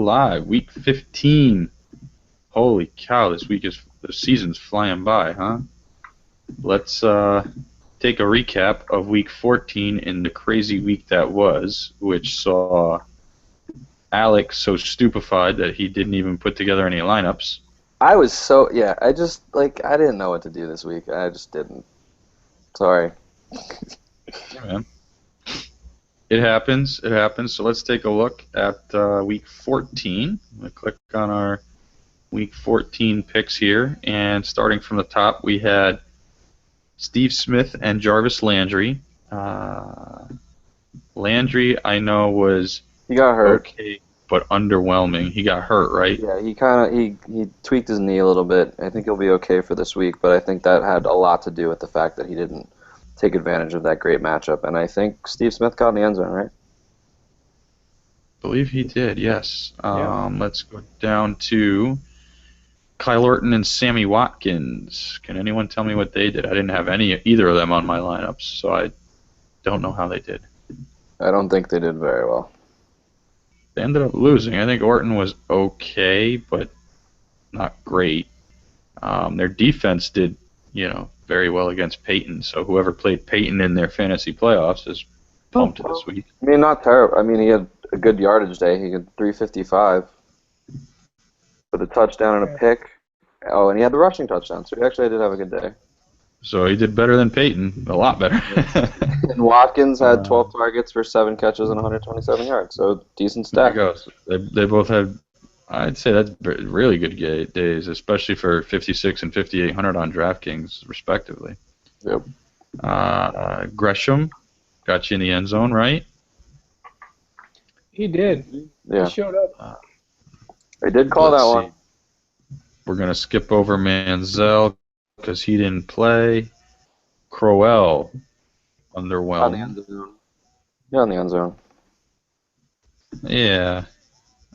live. Week 15. Holy cow, the season's flying by, huh? Let's take a recap of Week 14 in the crazy week that was, which saw Alex so stupefied that he didn't even put together any lineups. I didn't know what to do this week. I just didn't. Sorry. Yeah, man. It happens. So let's take a look at Week 14. I'm going to click on our Week 14 picks here, and starting from the top, we had Steve Smith and Jarvis Landry. Landry, I know, he got hurt, okay, but underwhelming. He got hurt, right? Yeah, he tweaked his knee a little bit. I think he'll be okay for this week, but I think that had a lot to do with the fact that he didn't take advantage of that great matchup. And I think Steve Smith got in the end zone, right? I believe he did, yes. Let's go down to Kyle Orton and Sammy Watkins. Can anyone tell me what they did? I didn't have either of them on my lineups, so I don't know how they did. I don't think they did very well. They ended up losing. I think Orton was okay, but not great. Their defense did, very well against Peyton. So whoever played Peyton in their fantasy playoffs is pumped this week. I mean, not terrible. I mean, he had a good yardage day. He had 355 with a touchdown and a pick. Oh, and he had the rushing touchdown. So he actually did have a good day. So he did better than Peyton, a lot better. And Watkins had 12 targets for 7 catches and 127 yards. So decent stat. There goes. They both had, I'd say that's really good days, especially for 56 and 5,800 on DraftKings, respectively. Yep. Gresham got you in the end zone, right? He did. Yeah. He showed up. I did call that one. We're going to skip over Manziel because he didn't play. Crowell, underwhelmed. On the end zone. Yeah, on the end zone. Yeah.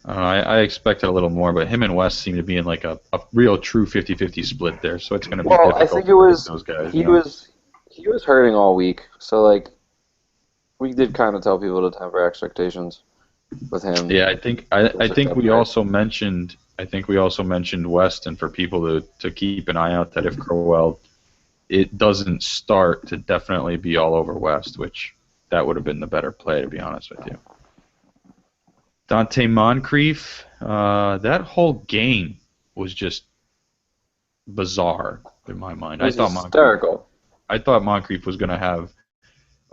I expected a little more, but him and West seem to be in like a real true 50-50 split there, so it's going to be difficult I think those guys. He was hurting all week, so like we did kind of tell people to temper expectations with him. Yeah, I think we also mentioned West, and for people to keep an eye out that if Crowell it doesn't start, to definitely be all over West, which that would have been the better play, to be honest with you. Donte Moncrief, that whole game was just bizarre in my mind. It was hysterical. I thought Moncrief was going to have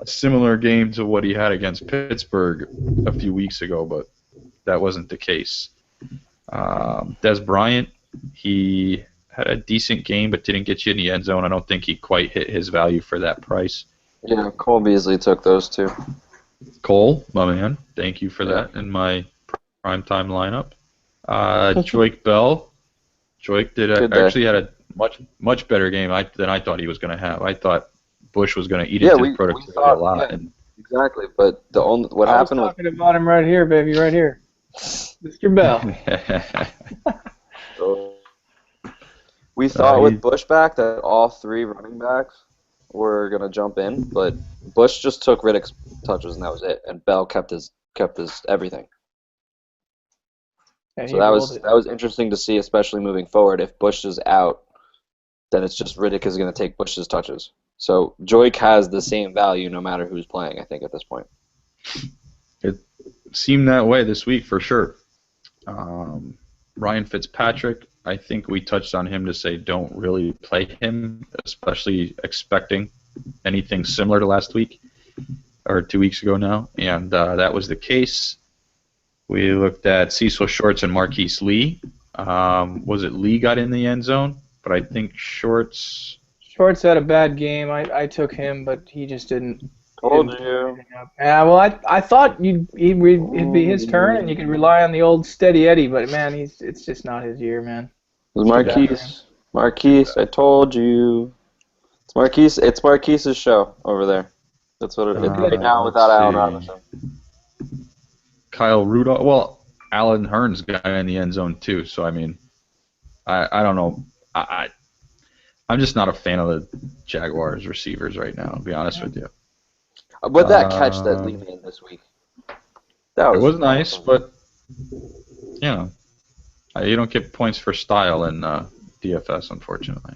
a similar game to what he had against Pittsburgh a few weeks ago, but that wasn't the case. Des Bryant, he had a decent game but didn't get you in the end zone. I don't think he quite hit his value for that price. Yeah, Cole Beasley took those two. Cole, my man, thank you for that in my primetime lineup. Joique Bell. Joique actually had a much better game than I thought he was going to have. I thought Bush was going to eat into his productivity a lot. Yeah, exactly, but what happened was... talking about him right here, baby, right here. Mr. Bell. We thought with Bush back that all 3 running backs were going to jump in, but Bush just took Riddick's touches and that was it, and Bell kept his everything. And so that was interesting to see, especially moving forward. If Bush is out, then it's just Riddick is going to take Bush's touches. So Joique has the same value no matter who's playing, I think, at this point. It seemed that way this week for sure. Ryan Fitzpatrick, I think we touched on him to say don't really play him, especially expecting anything similar to last week or 2 weeks ago now, and that was the case. We looked at Cecil Shorts and Marquise Lee. Was it Lee got in the end zone? But I think Shorts had a bad game. I took him, but he just didn't. Told you. Yeah, well, I thought it'd be his turn, and you could rely on the old steady Eddie. But man, it's just not his year, man. It was Marquise, I told you. It's Marquise. It's Marquise's show over there. That's what it is right now without Allen Robinson. Kyle Rudolph. Well, Alan Hearn's got in the end zone too. So I mean, I don't know. I'm just not a fan of the Jaguars receivers right now, to be honest with you. But that catch that Lee made this week, that was nice, but You know, you don't get points for style in DFS, unfortunately.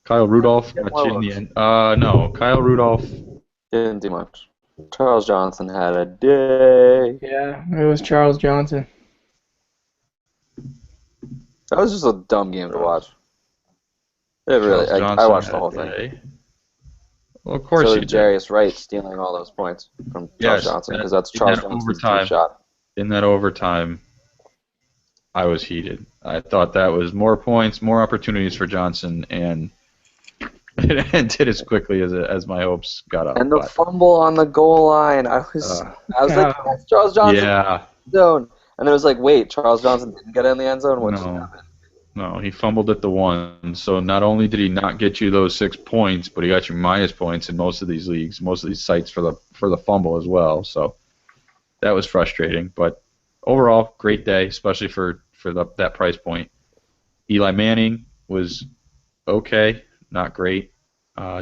Kyle Rudolph got you in the end. No, Kyle Rudolph. Didn't do much. Charles Johnson had a day. Yeah, it was Charles Johnson. That was just a dumb game to watch. It really. I watched the whole thing. Well, of course so you did. Jarius Wright stealing all those points from Charles Johnson because that's Charles Johnson's deep shot. In that overtime, I was heated. I thought that was more points, more opportunities for Johnson, and it ended as quickly as my hopes got up. And the fumble on the goal line, I was like, that's Charles Johnson. Yeah. Zone. And then it was like, wait, Charles Johnson didn't get in the end zone? What just happened? No, he fumbled at the 1. So not only did he not get you those 6 points, but he got you minus points in most of these leagues, most of these sites for the fumble as well. So that was frustrating. But overall, great day, especially for that price point. Eli Manning was okay, not great.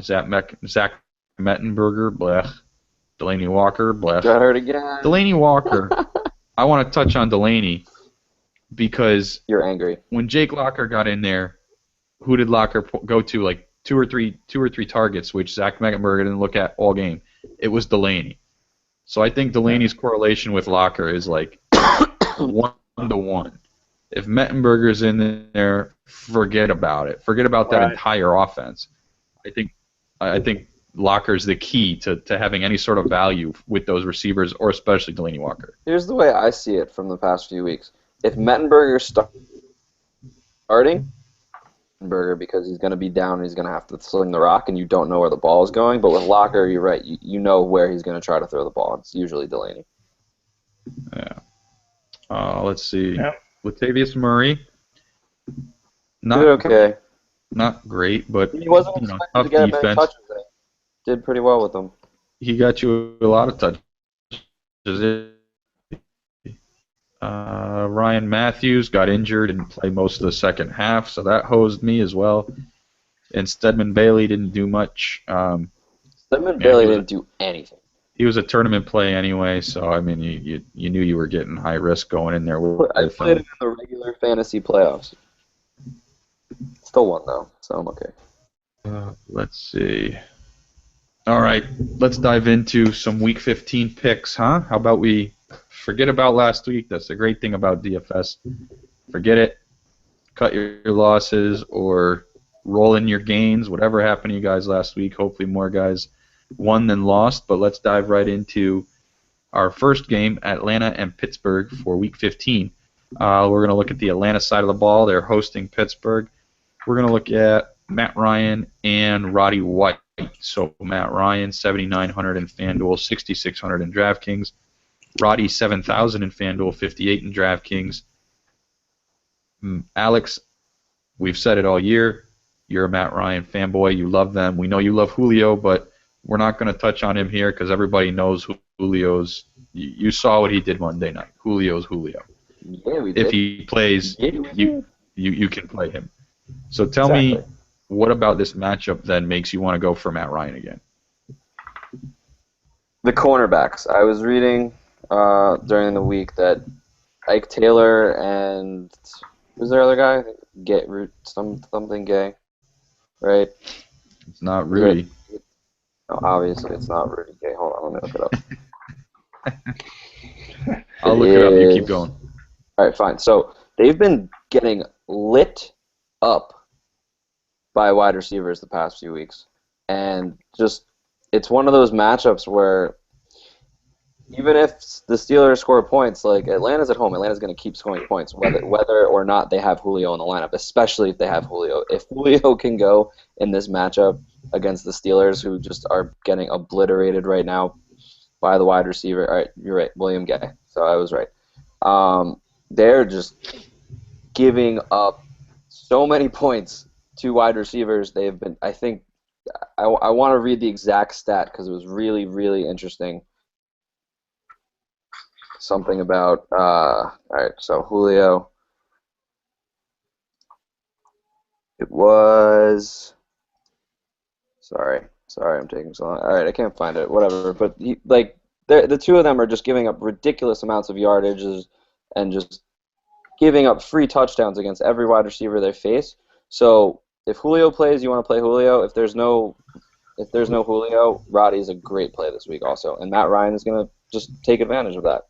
Zach Mettenberger, blech. Delanie Walker, blech. Got hurt again. Delanie Walker. I want to touch on Delanie because you're angry. When Jake Locker got in there, who did Locker go to? Like two or three targets, which Zach Mettenberger didn't look at all game. It was Delanie. So I think Delanie's correlation with Locker is like 1-to-1. If Mettenberger's in there, forget about it. Forget about that entire offense. I think Locker's the key to having any sort of value with those receivers, or especially Delanie Walker. Here's the way I see it from the past few weeks. If Mettenberger's starting, because he's going to be down and he's going to have to sling the rock, and you don't know where the ball is going. But with Locker, you're right. You know where he's going to try to throw the ball. It's usually Delanie. Yeah. Let's see. Yeah. Latavius Murray. Okay. Not great, but he wasn't expected tough to get defense. many touches. Did pretty well with them. He got you a lot of touches. Ryan Matthews got injured, didn't play most of the second half, so that hosed me as well. And Stedman Bailey didn't do much. Stedman Bailey didn't do anything. He was a tournament play anyway, so I mean, you knew you were getting high risk going in there. I played it in the regular fantasy playoffs. Still won though, so I'm okay. Let's see. All right, let's dive into some Week 15 picks, huh? How about we forget about last week? That's the great thing about DFS. Forget it. Cut your losses or roll in your gains. Whatever happened to you guys last week. Hopefully more guys won than lost. But let's dive right into our first game, Atlanta and Pittsburgh, for Week 15. We're going to look at the Atlanta side of the ball. They're hosting Pittsburgh. We're going to look at Matt Ryan and Roddy White. So Matt Ryan, 7,900 in FanDuel, 6,600 in DraftKings. Roddy, 7,000 in FanDuel, 58 in DraftKings. Alex, we've said it all year. You're a Matt Ryan fanboy. You love them. We know you love Julio, but we're not going to touch on him here because everybody knows Julio's. You saw what he did Monday night. Julio's Julio. Yeah, we did. If he plays, you can play him. So tell me, what about this matchup then makes you want to go for Matt Ryan again? The cornerbacks. I was reading during the week that Ike Taylor and who's their other guy? Something Gay, right? It's not Rudy. No, obviously it's not Rudy Gay. Hold on, let me look it up. I'll look it up. You keep going. All right, fine. So they've been getting lit up by wide receivers the past few weeks, and just it's one of those matchups where even if the Steelers score points, like Atlanta's at home, Atlanta's going to keep scoring points whether or not they have Julio in the lineup, especially if they have Julio. If Julio can go in this matchup against the Steelers, who just are getting obliterated right now by the wide receiver. All right, you're right, William Gay. So I was right. They're just giving up so many points to wide receivers. They've been, I think, I want to read the exact stat because it was really, really interesting. Something about, all right, so Julio. It was, sorry, I'm taking so long. All right, I can't find it, whatever. But the two of them are just giving up ridiculous amounts of yardages and just giving up free touchdowns against every wide receiver they face. So if Julio plays, you want to play Julio. If there's no Julio, Roddy's a great play this week also. And Matt Ryan is going to just take advantage of that,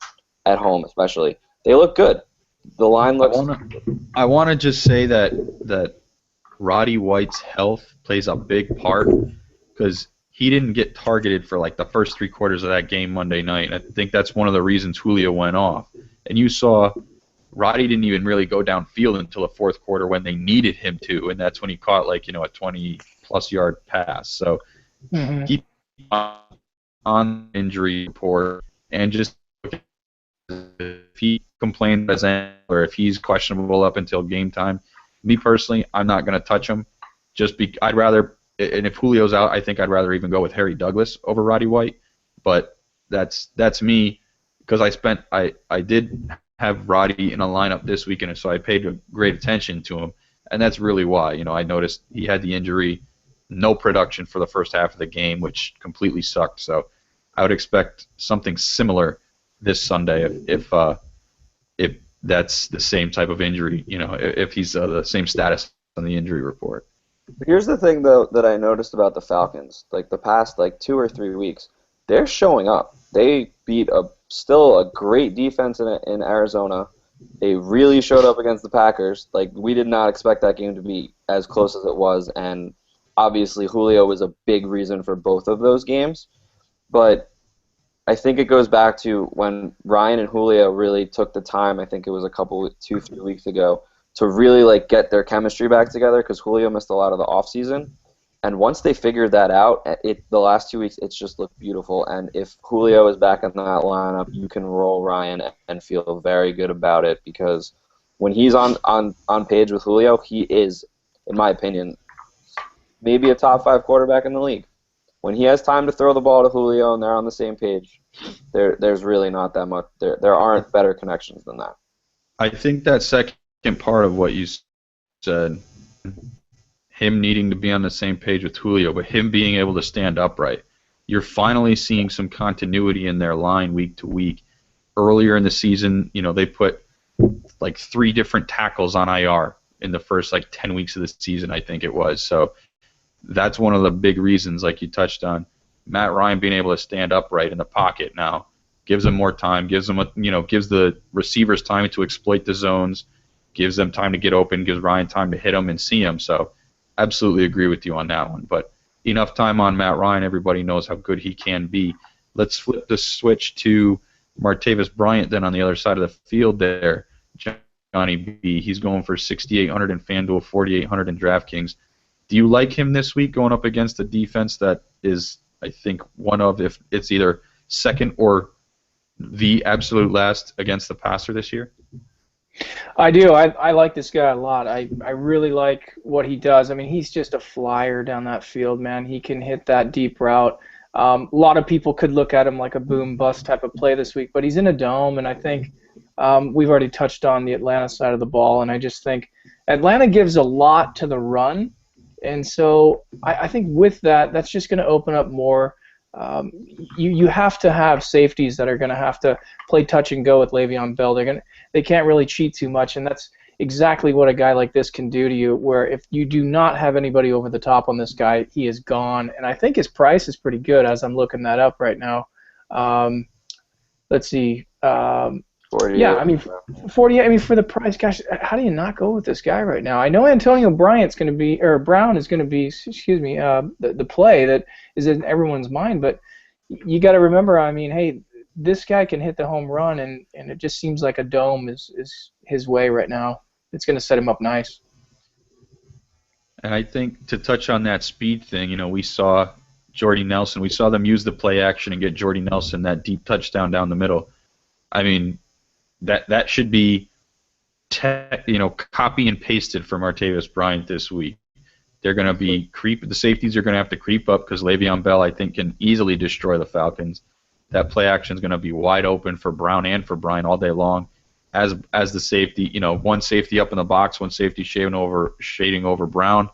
at home especially. They look good. The line looks... I want to just say that Roddy White's health plays a big part because he didn't get targeted for like the first 3 quarters of that game Monday night. And I think that's one of the reasons Julio went off. And you saw Roddy didn't even really go downfield until the fourth quarter when they needed him to, and that's when he caught like a 20-plus yard pass. So keep on injury report and just if he complains or if he's questionable up until game time, me personally, I'm not going to touch him. I'd rather, and if Julio's out, I think I'd rather even go with Harry Douglas over Roddy White. But that's me because I did have Roddy in a lineup this weekend, so I paid great attention to him, and that's really why. I noticed he had the injury, no production for the first half of the game, which completely sucked. So I would expect something similar this Sunday if that's the same type of injury, if he's the same status on the injury report. Here's the thing, though, that I noticed about the Falcons. Like the past 2 or 3 weeks, they're showing up. They beat still a great defense in Arizona. They really showed up against the Packers. Like, we did not expect that game to be as close as it was, and obviously Julio was a big reason for both of those games. But I think it goes back to when Ryan and Julio really took the time, I think it was 2-3 weeks ago, to really get their chemistry back together because Julio missed a lot of the offseason. And once they figured that out, the last 2 weeks, it's just looked beautiful. And if Julio is back in that lineup, you can roll Ryan and feel very good about it because when he's on page with Julio, he is, in my opinion, maybe a top 5 quarterback in the league. When he has time to throw the ball to Julio and they're on the same page, there's really not that much. There aren't better connections than that. I think that second part of what you said, him needing to be on the same page with Julio, but him being able to stand upright. You're finally seeing some continuity in their line week to week. Earlier in the season, they put 3 different tackles on IR in the first 10 weeks of the season, I think it was. So that's one of the big reasons, like you touched on. Matt Ryan being able to stand upright in the pocket now gives him more time, gives the receivers time to exploit the zones, gives them time to get open, gives Ryan time to hit them and see them. So absolutely agree with you on that one. But enough time on Matt Ryan. Everybody knows how good he can be. Let's flip the switch to Martavis Bryant then on the other side of the field there. Johnny B. He's going for 6,800 in FanDuel, 4,800 in DraftKings. Do you like him this week going up against a defense that is, I think, if it's either second or the absolute last against the passer this year? I do. I like this guy a lot. I really like what he does. I mean, he's just a flyer down that field, man. He can hit that deep route. A lot of people could look at him like a boom-bust type of play this week, but he's in a dome, and I think we've already touched on the Atlanta side of the ball, and I just think Atlanta gives a lot to the run, and so I think with that, that's just going to open up more. You have to have safeties that are going to have to play touch and go with Le'Veon Bell. They can't really cheat too much, and that's exactly what a guy like this can do to you, where if you do not have anybody over the top on this guy, he is gone. And I think his price is pretty good as I'm looking that up right now. Let's see. 48. Yeah, I mean, 48. I mean, for the price, gosh, how do you not go with this guy right now? I know Antonio Bryant's going to be, or Brown is going to be, the play that is in everyone's mind. But you got to remember, I mean, hey, this guy can hit the home run, and it just seems like a dome is his way right now. It's going to set him up nice. And I think to touch on that speed thing, we saw Jordy Nelson. We saw them use the play action and get Jordy Nelson that deep touchdown down the middle. I mean, that should be copy and pasted for Martavis Bryant this week. They're going to be the safeties are going to have to creep up because Le'Veon Bell, I think, can easily destroy the Falcons. That play action is going to be wide open for Brown and for Bryant all day long. As the safety, one safety up in the box, one safety shading over Brown.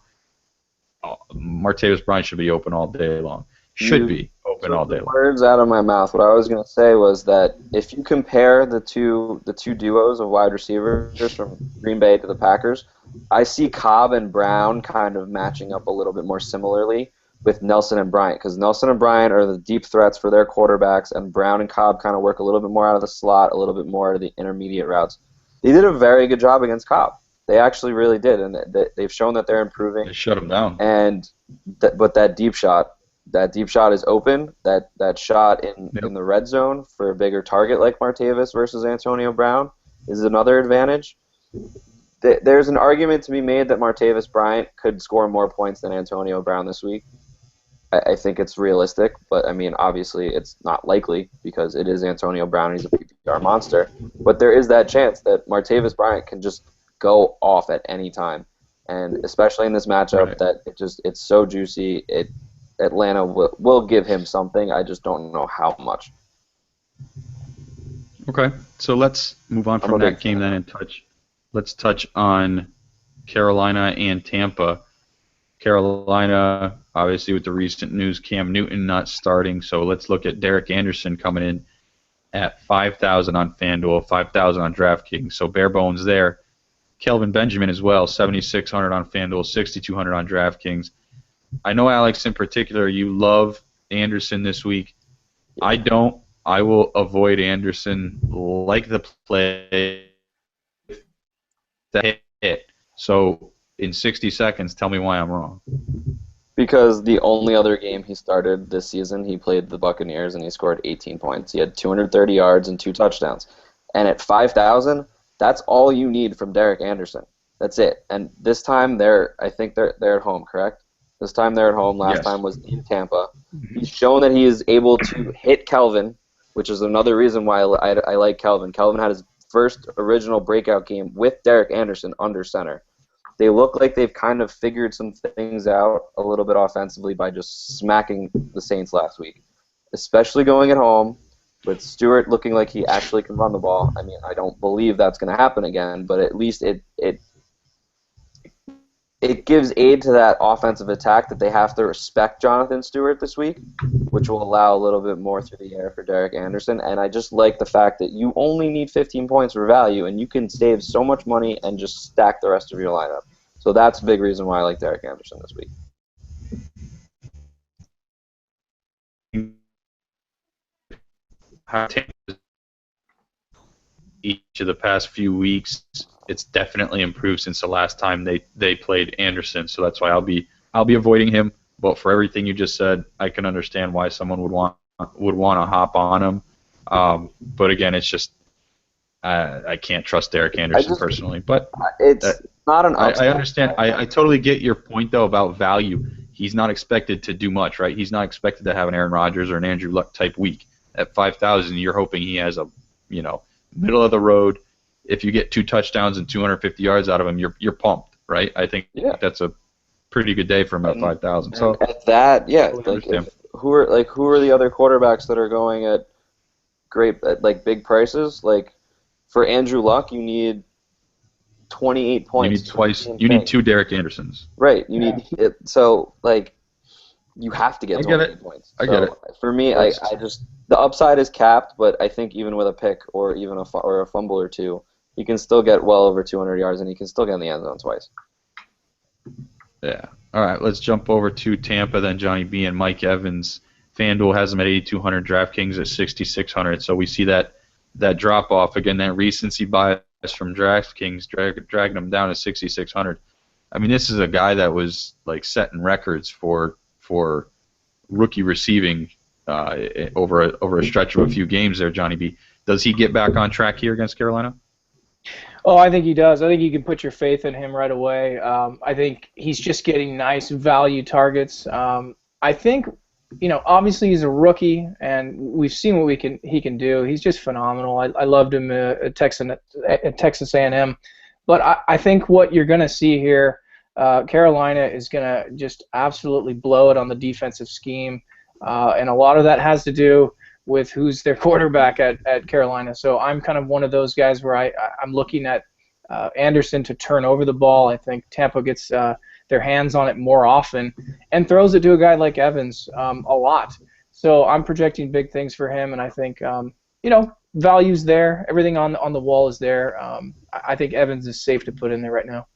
Martavis Bryant should be open all day long. Should be open all day long. Words out of my mouth. What I was going to say was that if you compare the two duos of wide receivers from Green Bay to the Packers, I see Cobb and Brown kind of matching up a little bit more similarly with Nelson and Bryant, because Nelson and Bryant are the deep threats for their quarterbacks, and Brown and Cobb kind of work a little bit more out of the slot, a little bit more out of the intermediate routes. They did a very good job against Cobb. They actually really did, and they've shown that they're improving. They shut him down. But that deep shot is open. That shot in the red zone for a bigger target like Martavis versus Antonio Brown is another advantage. There's an argument to be made that Martavis Bryant could score more points than Antonio Brown this week. I think it's realistic, but I mean, obviously it's not likely because it is Antonio Brown. He's a PPR monster. But there is that chance that Martavis Bryant can just go off at any time, and especially in this matchup, right. that it's so juicy. Atlanta will give him something. I just don't know how much. Okay, so let's move on from that game then and let's touch on Carolina and Tampa. Carolina, obviously with the recent news, Cam Newton not starting, so let's look at Derek Anderson coming in at 5,000 on FanDuel, 5,000 on DraftKings, so bare bones there. Kelvin Benjamin as well, 7,600 on FanDuel, 6,200 on DraftKings. I know, Alex, in particular, you love Anderson this week. I don't. I will avoid Anderson like the play that hit. So in 60 seconds, tell me why I'm wrong. Because the only other game he started this season, he played the Buccaneers, and he scored 18 points. He had 230 yards and 2 touchdowns. And at 5,000, that's all you need from Derek Anderson. That's it. And this time, I think they're at home, correct? This time they're at home. Last time was in Tampa. He's shown that he is able to hit Kelvin, which is another reason why I like Kelvin. Kelvin had his first original breakout game with Derek Anderson under center. They look like they've kind of figured some things out a little bit offensively by just smacking the Saints last week, especially going at home with Stewart looking like he actually can run the ball. I mean, I don't believe that's going to happen again, but at least it gives aid to that offensive attack that they have to respect Jonathan Stewart this week, which will allow a little bit more through the air for Derek Anderson. And I just like the fact that you only need 15 points for value, and you can save so much money and just stack the rest of your lineup. So that's a big reason why I like Derek Anderson this week. Each of the past few weeks, it's definitely improved since the last time they played Anderson. So that's why I'll be avoiding him. But for everything you just said, I can understand why someone would want to hop on him. But again, it's just I can't trust Derek Anderson personally. But it's not an I understand. I totally get your point though about value. He's not expected to do much, right? He's not expected to have an Aaron Rodgers or an Andrew Luck type week. At 5,000, you're hoping he has a middle of the road. If you get 2 touchdowns and 250 yards out of him, you're pumped, right? I think that's a pretty good day for him at 5,000. So at that, who are the other quarterbacks that are going at big prices? Like for Andrew Luck, you need 28 points. You need 2 Derek Andersons. Right. You need it. So you have to get 28 points. I get it. For me, I just the upside is capped, but I think even with a pick or even a fumble or two, he can still get well over 200 yards, and he can still get in the end zone twice. Yeah. All right, let's jump over to Tampa then, Johnny B and Mike Evans. FanDuel has them at 8,200, DraftKings at 6,600. So we see that drop-off. Again, that recency bias from DraftKings dragging them down to 6,600. I mean, this is a guy that was setting records for rookie receiving over a stretch of a few games there, Johnny B. Does he get back on track here against Carolina? Oh, I think he does. I think you can put your faith in him right away. I think he's just getting nice value targets. I think, obviously he's a rookie, and we've seen what he can do. He's just phenomenal. I loved him at Texas A&M. But I think what you're going to see here, Carolina is going to just absolutely blow it on the defensive scheme, and a lot of that has to do with who's their quarterback at Carolina. So I'm kind of one of those guys where I'm looking at Anderson to turn over the ball. I think Tampa gets their hands on it more often and throws it to a guy like Evans a lot. So I'm projecting big things for him, and I think value's there. Everything on the wall is there. I think Evans is safe to put in there right now.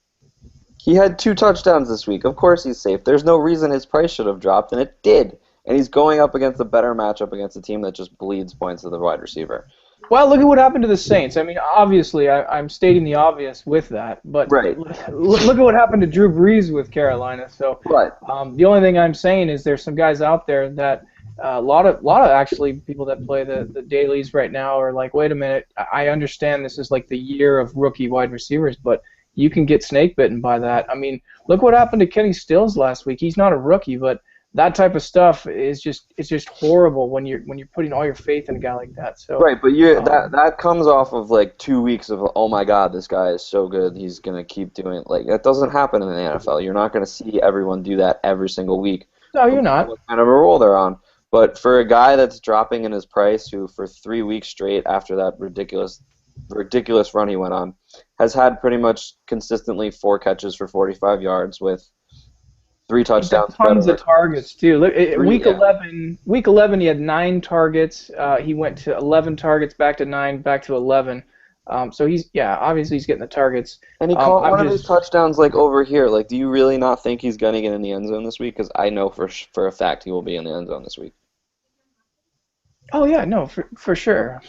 He had 2 touchdowns this week. Of course he's safe. There's no reason his price should have dropped, and it did. And he's going up against a better matchup against a team that just bleeds points to the wide receiver. Well, look at what happened to the Saints. I mean, obviously, I'm stating the obvious with that, but Right. Look at what happened to Drew Brees with Carolina. So Right. the only thing I'm saying is there's some guys out there that a lot of actually people that play the dailies right now are like, wait a minute, I understand this is like the year of rookie wide receivers, but you can get snake bitten by that. I mean, look what happened to Kenny Stills last week. He's not a rookie, but that type of stuff is just horrible when you're putting all your faith in a guy like that. So right, but that comes off of like 2 weeks of, oh my God, this guy is so good, he's gonna keep doing it. Like, that doesn't happen in the NFL. You're not gonna see everyone do that every single week. No, you're not. What kind of a role they're on. But for a guy that's dropping in his price, who for 3 weeks straight after that ridiculous run he went on, has had pretty much consistently 4 catches for 45 yards with 3 touchdowns. Tons of targets too. Look, week 11, he had 9 targets. He went to 11 targets, back to 9, back to 11. So obviously he's getting the targets. And he caught one of his touchdowns like over here. Like, do you really not think he's gonna get in the end zone this week? Because I know for a fact he will be in the end zone this week. Oh yeah, no, for sure.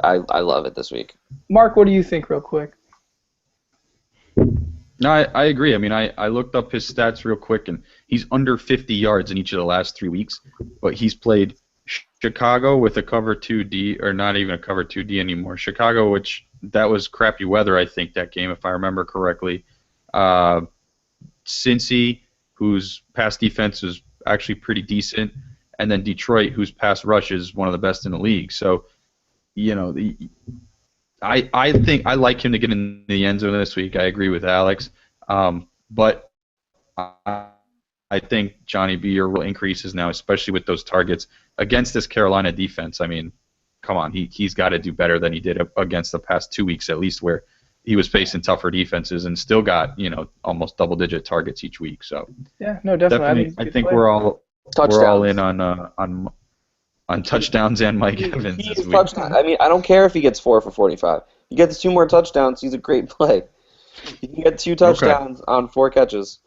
I love it this week. Mark, what do you think, real quick? No, I agree. I mean, I looked up his stats real quick, and he's under 50 yards in each of the last 3 weeks. But he's played Chicago with a cover 2D, or not even a cover 2D anymore. Chicago, which that was crappy weather, I think, that game, if I remember correctly. Cincy, whose pass defense is actually pretty decent, and then Detroit, whose pass rush is one of the best in the league. So, I think I like him to get in the end zone this week. I agree with Alex. But I think Johnny B, your real increases now, especially with those targets against this Carolina defense. I mean, come on, he's got to do better than he did against the past 2 weeks at least, where he was facing tougher defenses and still got almost double-digit targets each week. So yeah, no, definitely. I think we're all in on touchdowns and Mike Evans this week. I mean, I don't care if he gets 4 for 45. He gets 2 more touchdowns, he's a great play. He can get 2 touchdowns on 4 catches.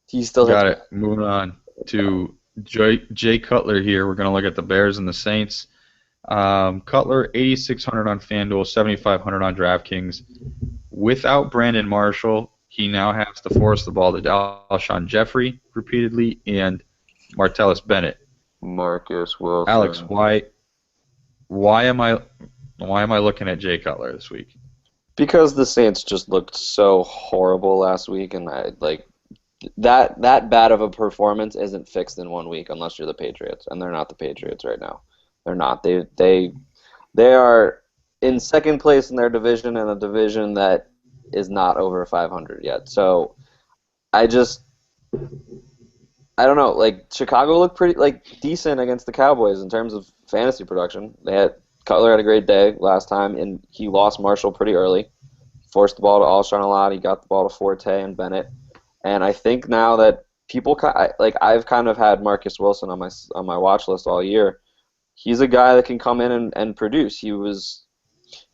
He still got it. Moving on to Jay Cutler here. We're going to look at the Bears and the Saints. Cutler, 8,600 on FanDuel, 7,500 on DraftKings. Without Brandon Marshall, he now has to force the ball to Alshon Jeffrey repeatedly and Martellus Bennett. Marcus Wilson. Alex, why am I looking at Jay Cutler this week? Because the Saints just looked so horrible last week, and that bad of a performance isn't fixed in 1 week unless you're the Patriots, and they're not the Patriots right now. They're not. They are in second place in their division, in a division that is not over 500 yet. So I don't know. Like, Chicago looked pretty decent against the Cowboys in terms of fantasy production. Cutler had a great day last time, and he lost Marshall pretty early. Forced the ball to Alshon a lot. He got the ball to Forte and Bennett. And I think now that people I've kind of had Marcus Wilson on my watch list all year. He's a guy that can come in and produce. He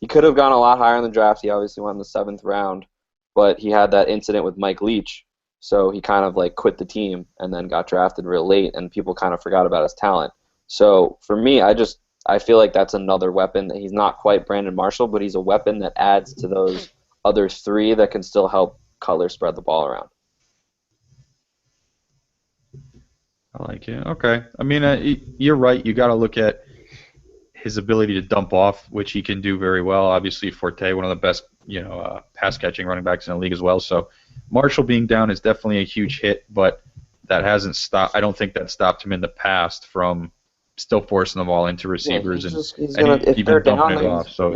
could have gone a lot higher in the draft. He obviously went in the 7th round, but he had that incident with Mike Leach, so he kind of quit the team and then got drafted real late, and people kind of forgot about his talent. So for me, I feel like that's another weapon. That he's not quite Brandon Marshall, but he's a weapon that adds to those other 3 that can still help Cutler spread the ball around. I like it. Okay. I mean, you're right. You got to look at his ability to dump off, which he can do very well. Obviously, Forte, one of the best, pass-catching running backs in the league as well. So Marshall being down is definitely a huge hit, but that hasn't stopped. I don't think that stopped him in the past from still forcing the ball into receivers he's and even dumping it off. So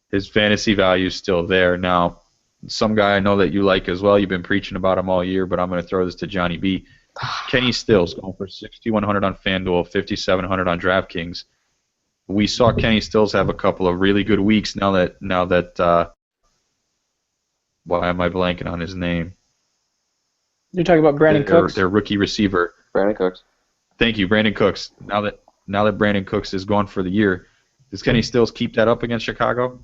his fantasy value is still there. Now, some guy I know that you like as well. You've been preaching about him all year, but I'm going to throw this to Johnny B. Kenny Stills going for 6,100 on FanDuel, 5,700 on DraftKings. We saw Kenny Stills have a couple of really good weeks. Now that why am I blanking on his name? You're talking about Brandon Cooks? Their rookie receiver. Brandon Cooks. Thank you, Brandon Cooks. Now that Brandon Cooks is gone for the year, does Kenny Stills keep that up against Chicago?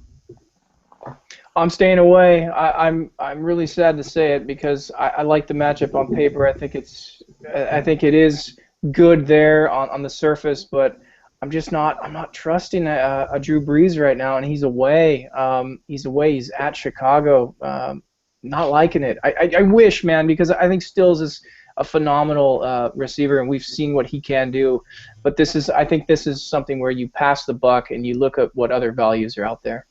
I'm staying away. I'm really sad to say it because I like the matchup on paper. I think it is good there on the surface, but I'm not trusting a Drew Brees right now, and he's away. He's at Chicago. Not liking it. I wish, man, because I think Stills is a phenomenal receiver, and we've seen what he can do. But I think this is something where you pass the buck and you look at what other values are out there.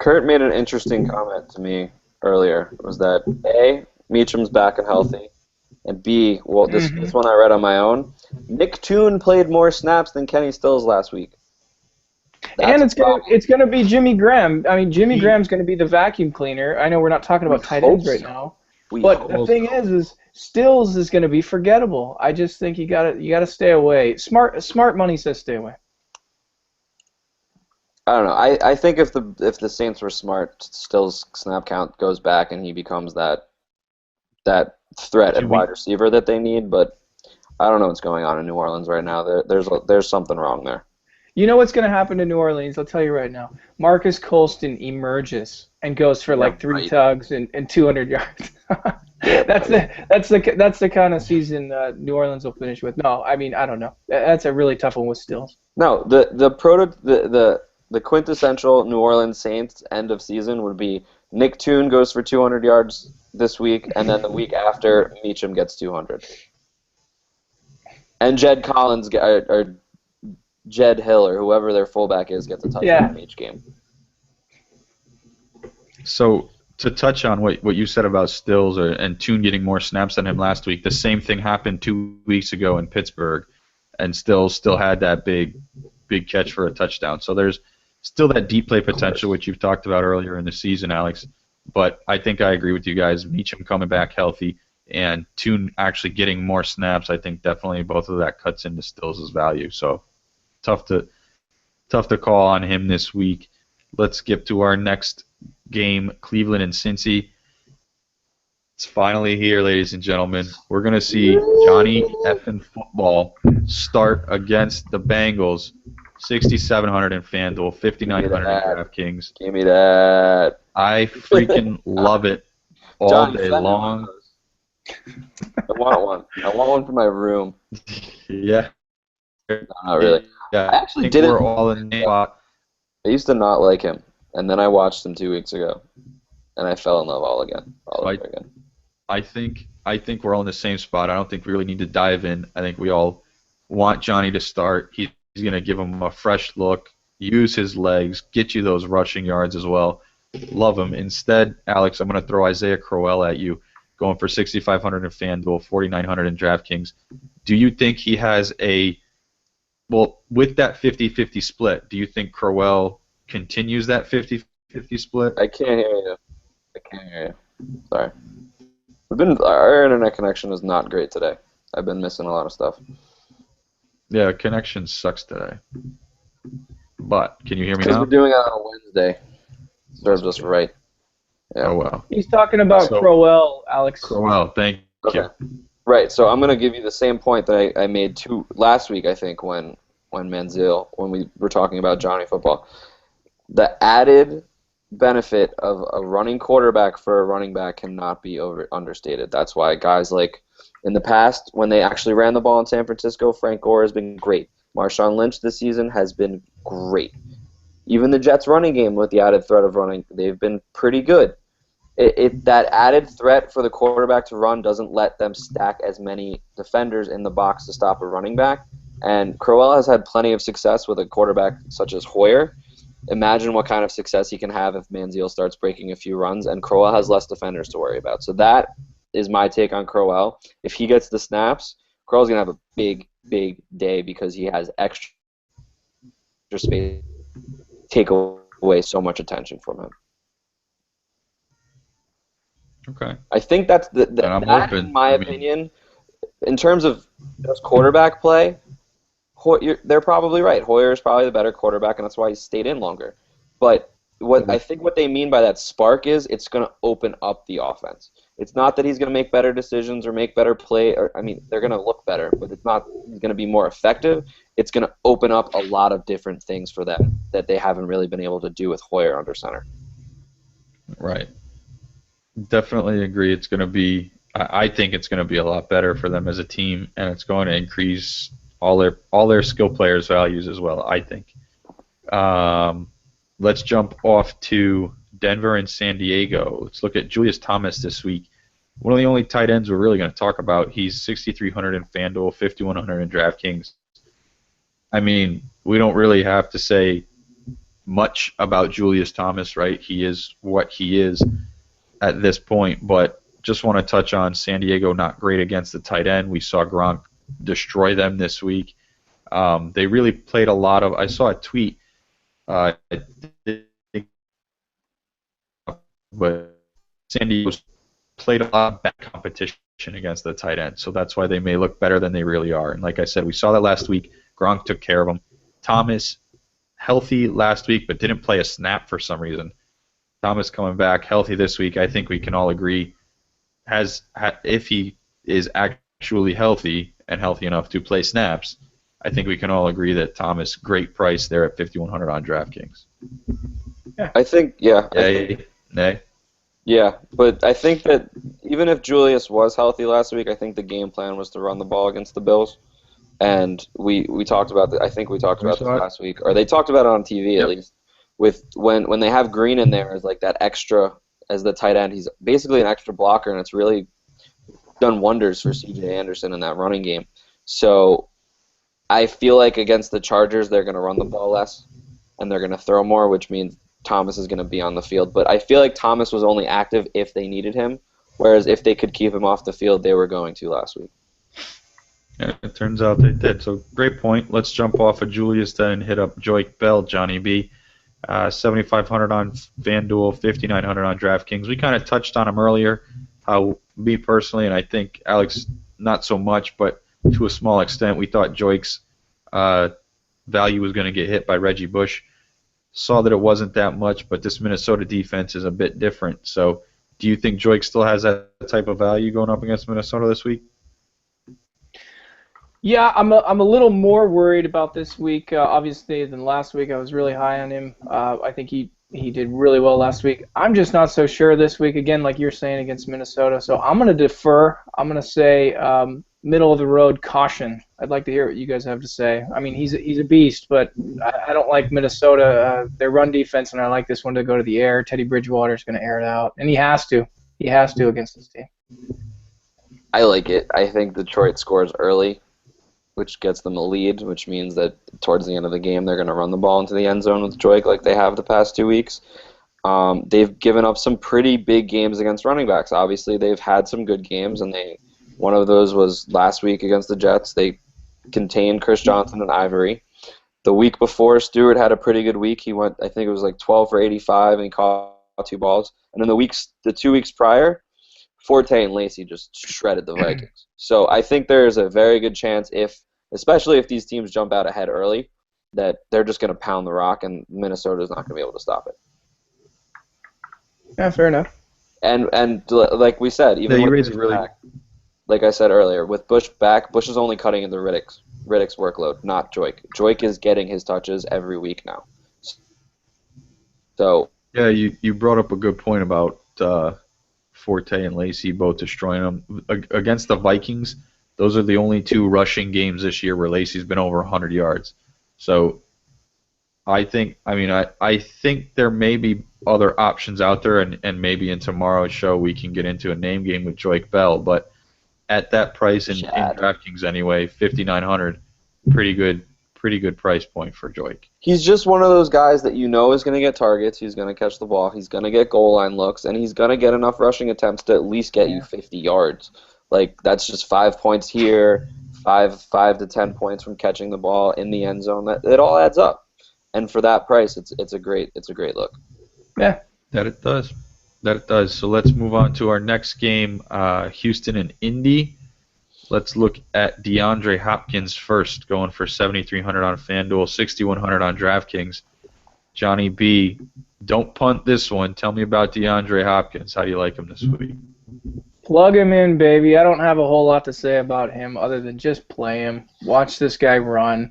Kurt made an interesting comment to me earlier. Was that A, Meacham's back and healthy, and B, well, this one I read on my own. Nick Toon played more snaps than Kenny Stills last week. And it's gonna be Jimmy Graham. I mean, Jimmy Graham's gonna be the vacuum cleaner. I know we're not talking about tight ends right now, but the thing is Stills is gonna be forgettable. I just think you gotta stay away. Smart money says stay away. I don't know. I think if the Saints were smart, Stills' snap count goes back and he becomes that threat at wide receiver that they need. But I don't know what's going on in New Orleans right now. There's something wrong there. You know what's going to happen to New Orleans? I'll tell you right now. Marcus Colston emerges and goes for like three tugs and 200 yards. That's the kind of season New Orleans will finish with. No, I mean I don't know. That's a really tough one with Stills. No, the quintessential New Orleans Saints end of season would be Nick Toon goes for 200 yards this week, and then the week after Meacham gets 200, and Jed Collins or Jed Hill or whoever their fullback is gets a touchdown in each game. So to touch on what you said about Stills and Toon getting more snaps than him last week, the same thing happened 2 weeks ago in Pittsburgh, and Stills still had that big catch for a touchdown. So there's still that deep play potential, which you've talked about earlier in the season, Alex. But I think I agree with you guys. Meacham coming back healthy and Toon actually getting more snaps, I think definitely both of that cuts into Stills' value. So tough to call on him this week. Let's skip to our next game, Cleveland and Cincy. It's finally here, ladies and gentlemen. We're going to see Johnny effing Football start against the Bengals. 6,700 in FanDuel, 5,900 in DraftKings. Give me that. I freaking love it all day long. I want one. I want one for my room. Yeah. No, not really. Yeah. I actually didn't. We're all in the spot. I used to not like him, and then I watched him 2 weeks ago, and I fell in love all over again. I think we're all in the same spot. I don't think we really need to dive in. I think we all want Johnny to start. He's going to give him a fresh look, use his legs, get you those rushing yards as well. Love him. Instead, Alex, I'm going to throw Isaiah Crowell at you, going for 6,500 in FanDuel, 4,900 in DraftKings. Do you think he has with that 50-50 split, do you think Crowell continues that 50-50 split? I can't hear you. Sorry. Our internet connection is not great today. I've been missing a lot of stuff. Yeah, connection sucks today. But can you hear me now? Because we're doing it on a Wednesday. Serves us right. Yeah. Oh, well. He's talking about Crowell, Alex. Crowell, thank you. Right, so I'm going to give you the same point that I made last week, I think, when we were talking about Johnny Football. The added benefit of a running quarterback for a running back cannot be understated. That's why guys like in the past, when they actually ran the ball in San Francisco, Frank Gore has been great. Marshawn Lynch this season has been great. Even the Jets running game with the added threat of running, they've been pretty good. That added threat for the quarterback to run doesn't let them stack as many defenders in the box to stop a running back. And Crowell has had plenty of success with a quarterback such as Hoyer. Imagine what kind of success he can have if Manziel starts breaking a few runs, and Crowell has less defenders to worry about. So that is my take on Crowell. If he gets the snaps, Crowell's going to have a big, big day because he has extra space to take away so much attention from him. Okay. I think that's in my opinion. In terms of just quarterback play, they're probably right. Hoyer is probably the better quarterback, and that's why he stayed in longer. But I think what they mean by that spark is it's going to open up the offense. It's not that he's going to make better decisions or make better play. They're going to look better, but it's not he's going to be more effective. It's going to open up a lot of different things for them that they haven't really been able to do with Hoyer under center. Right. Definitely agree. It's going to be. I think it's going to be a lot better for them as a team, and it's going to increase all their skill players' values as well, I think. Let's jump off to Denver and San Diego. Let's look at Julius Thomas this week. One of the only tight ends we're really going to talk about. He's 6,300 in FanDuel, 5,100 in DraftKings. I mean, we don't really have to say much about Julius Thomas, right? He is what he is at this point, but just want to touch on San Diego not great against the tight end. We saw Gronk destroy them this week. They really played a lot of. I saw a tweet, but San Diego played a lot of bad competition against the tight end, so that's why they may look better than they really are. And like I said, we saw that last week. Gronk took care of him. Thomas healthy last week, but didn't play a snap for some reason. Thomas coming back healthy this week. I think we can all agree if he is actually healthy and healthy enough to play snaps, I think we can all agree that Thomas, great price there at 5,100 on DraftKings. Yeah. I think, yeah. Nay? Yeah, but I think that even if Julius was healthy last week, I think the game plan was to run the ball against the Bills. And we talked about that. I think we talked about this last week, or they talked about it on TV at least. With when they have Green in there as like that extra as the tight end, he's basically an extra blocker, and it's really done wonders for C.J. Anderson in that running game. So I feel like against the Chargers, they're going to run the ball less, and they're going to throw more, which means Thomas is going to be on the field. But I feel like Thomas was only active if they needed him, whereas if they could keep him off the field, they were going to last week. Yeah, it turns out they did. So great point. Let's jump off of Julius then and hit up Joique Bell, Johnny B. 7,500 on FanDuel, 5,900 on DraftKings. We kind of touched on him earlier. How me personally, and I think Alex not so much, but to a small extent, we thought Joique's value was going to get hit by Reggie Bush. Saw that it wasn't that much, but this Minnesota defense is a bit different. So do you think Joique still has that type of value going up against Minnesota this week? Yeah, I'm a little more worried about this week, obviously, than last week. I was really high on him. I think he did really well last week. I'm just not so sure this week, again, like you're saying, against Minnesota. So I'm going to defer. I'm going to say middle-of-the-road caution. I'd like to hear what you guys have to say. I mean, he's a beast, but I don't like Minnesota, their run defense, and I like this one to go to the air. Teddy Bridgewater's going to air it out, and he has to. He has to against this team. I like it. I think Detroit scores early, which gets them a lead, which means that towards the end of the game they're going to run the ball into the end zone with Joique like they have the past 2 weeks. They've given up some pretty big games against running backs. Obviously, they've had some good games, and one of those was last week against the Jets. They contained Chris Johnson and Ivory. The week before, Stewart had a pretty good week. He went, I think it was like 12 for 85, and he caught 2 balls. And then the 2 weeks prior, Forte and Lacey just shredded the Vikings. So I think there's a very good chance, especially if these teams jump out ahead early, that they're just going to pound the rock, and Minnesota's not going to be able to stop it. Yeah, fair enough. And like we said, even with Bush back, like I said earlier, with Bush back, Bush is only cutting into Riddick's workload, not Joique. Joique is getting his touches every week now. So yeah, you brought up a good point about Forte and Lacey both destroying them against the Vikings. Those are the only 2 rushing games this year where Lacey's been over 100 yards. So I think there may be other options out there, and maybe in tomorrow's show we can get into a name game with Joique Bell. But at that price in DraftKings anyway, 5,900, pretty good price point for Joique. He's just one of those guys that you know is going to get targets. He's going to catch the ball. He's going to get goal line looks, and he's going to get enough rushing attempts to at least get you 50 yards. Like, that's just 5 points here, 5 to 10 points from catching the ball in the end zone. It all adds up, and for that price, it's a great look. Yeah, that it does. So let's move on to our next game, Houston and Indy. Let's look at DeAndre Hopkins first, going for 7,300 on FanDuel, 6,100 on DraftKings. Johnny B, don't punt this one. Tell me about DeAndre Hopkins. How do you like him this week? Plug him in, baby. I don't have a whole lot to say about him other than just play him. Watch this guy run.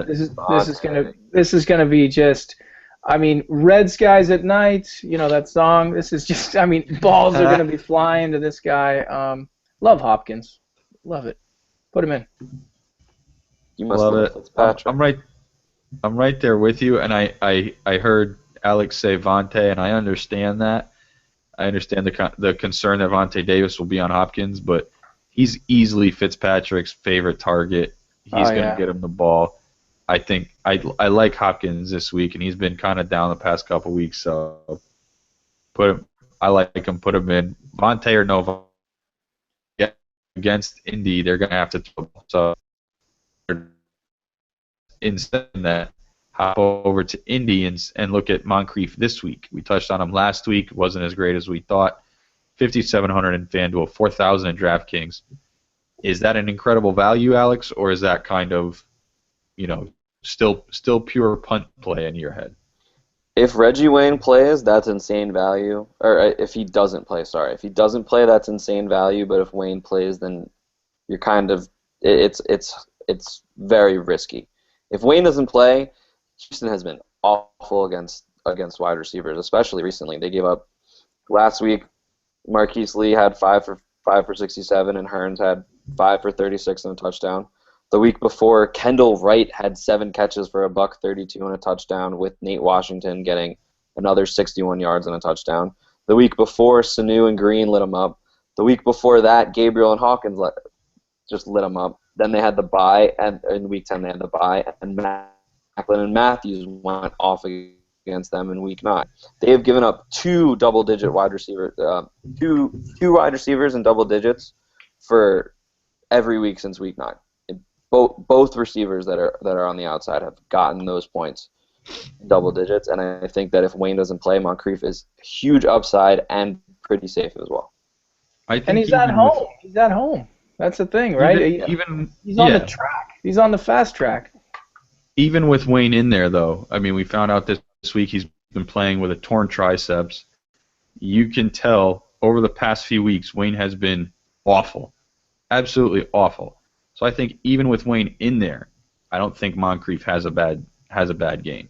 This is gonna be just. I mean, red skies at night. You know that song. This is just. I mean, balls are gonna be flying to this guy. Love Hopkins. Love it. Put him in. You must love it. I'm right there with you, and I heard Alex say Vontae, and I understand that. I understand the concern that Donte Davis will be on Hopkins, but he's easily Fitzpatrick's favorite target. He's going to get him the ball. I think I like Hopkins this week, and he's been kind of down the past couple weeks. So I like him. Put him in. Vontae or no Vontae against Indy, they're going to have to throw. So instead of that, hop over to Indians and look at Moncrief this week. We touched on him last week. Wasn't as great as we thought. 5,700 in FanDuel, 4,000 in DraftKings. Is that an incredible value, Alex, or is that kind of, still pure punt play in your head? If Reggie Wayne plays, that's insane value. Or if he doesn't play, sorry. If he doesn't play, that's insane value. But if Wayne plays, then you're kind of it's very risky. If Wayne doesn't play, Houston has been awful against wide receivers, especially recently. They gave up last week. Marquise Lee had 5 for 67, and Hearns had 5 for 36 and a touchdown. The week before, Kendall Wright had 7 catches for $132 and a touchdown, with Nate Washington getting another 61 yards and a touchdown. The week before, Sanu and Green lit him up. The week before that, Gabriel and Hawkins just lit him up. Then they had the bye, and in week 10 they had the bye, and Macklin and Matthews went off against them in week 9. They have given up 2 double-digit wide receivers, two wide receivers in double digits for every week since week 9. Both receivers that are on the outside have gotten those points, double digits, and I think that if Wayne doesn't play, Moncrief is huge upside and pretty safe as well. And he's at home. He's at home. That's the thing, right? He's on the track. He's on the fast track. Even with Wayne in there, though, I mean, we found out this week he's been playing with a torn triceps. You can tell over the past few weeks Wayne has been awful, absolutely awful. So I think even with Wayne in there, I don't think Moncrief has a bad game.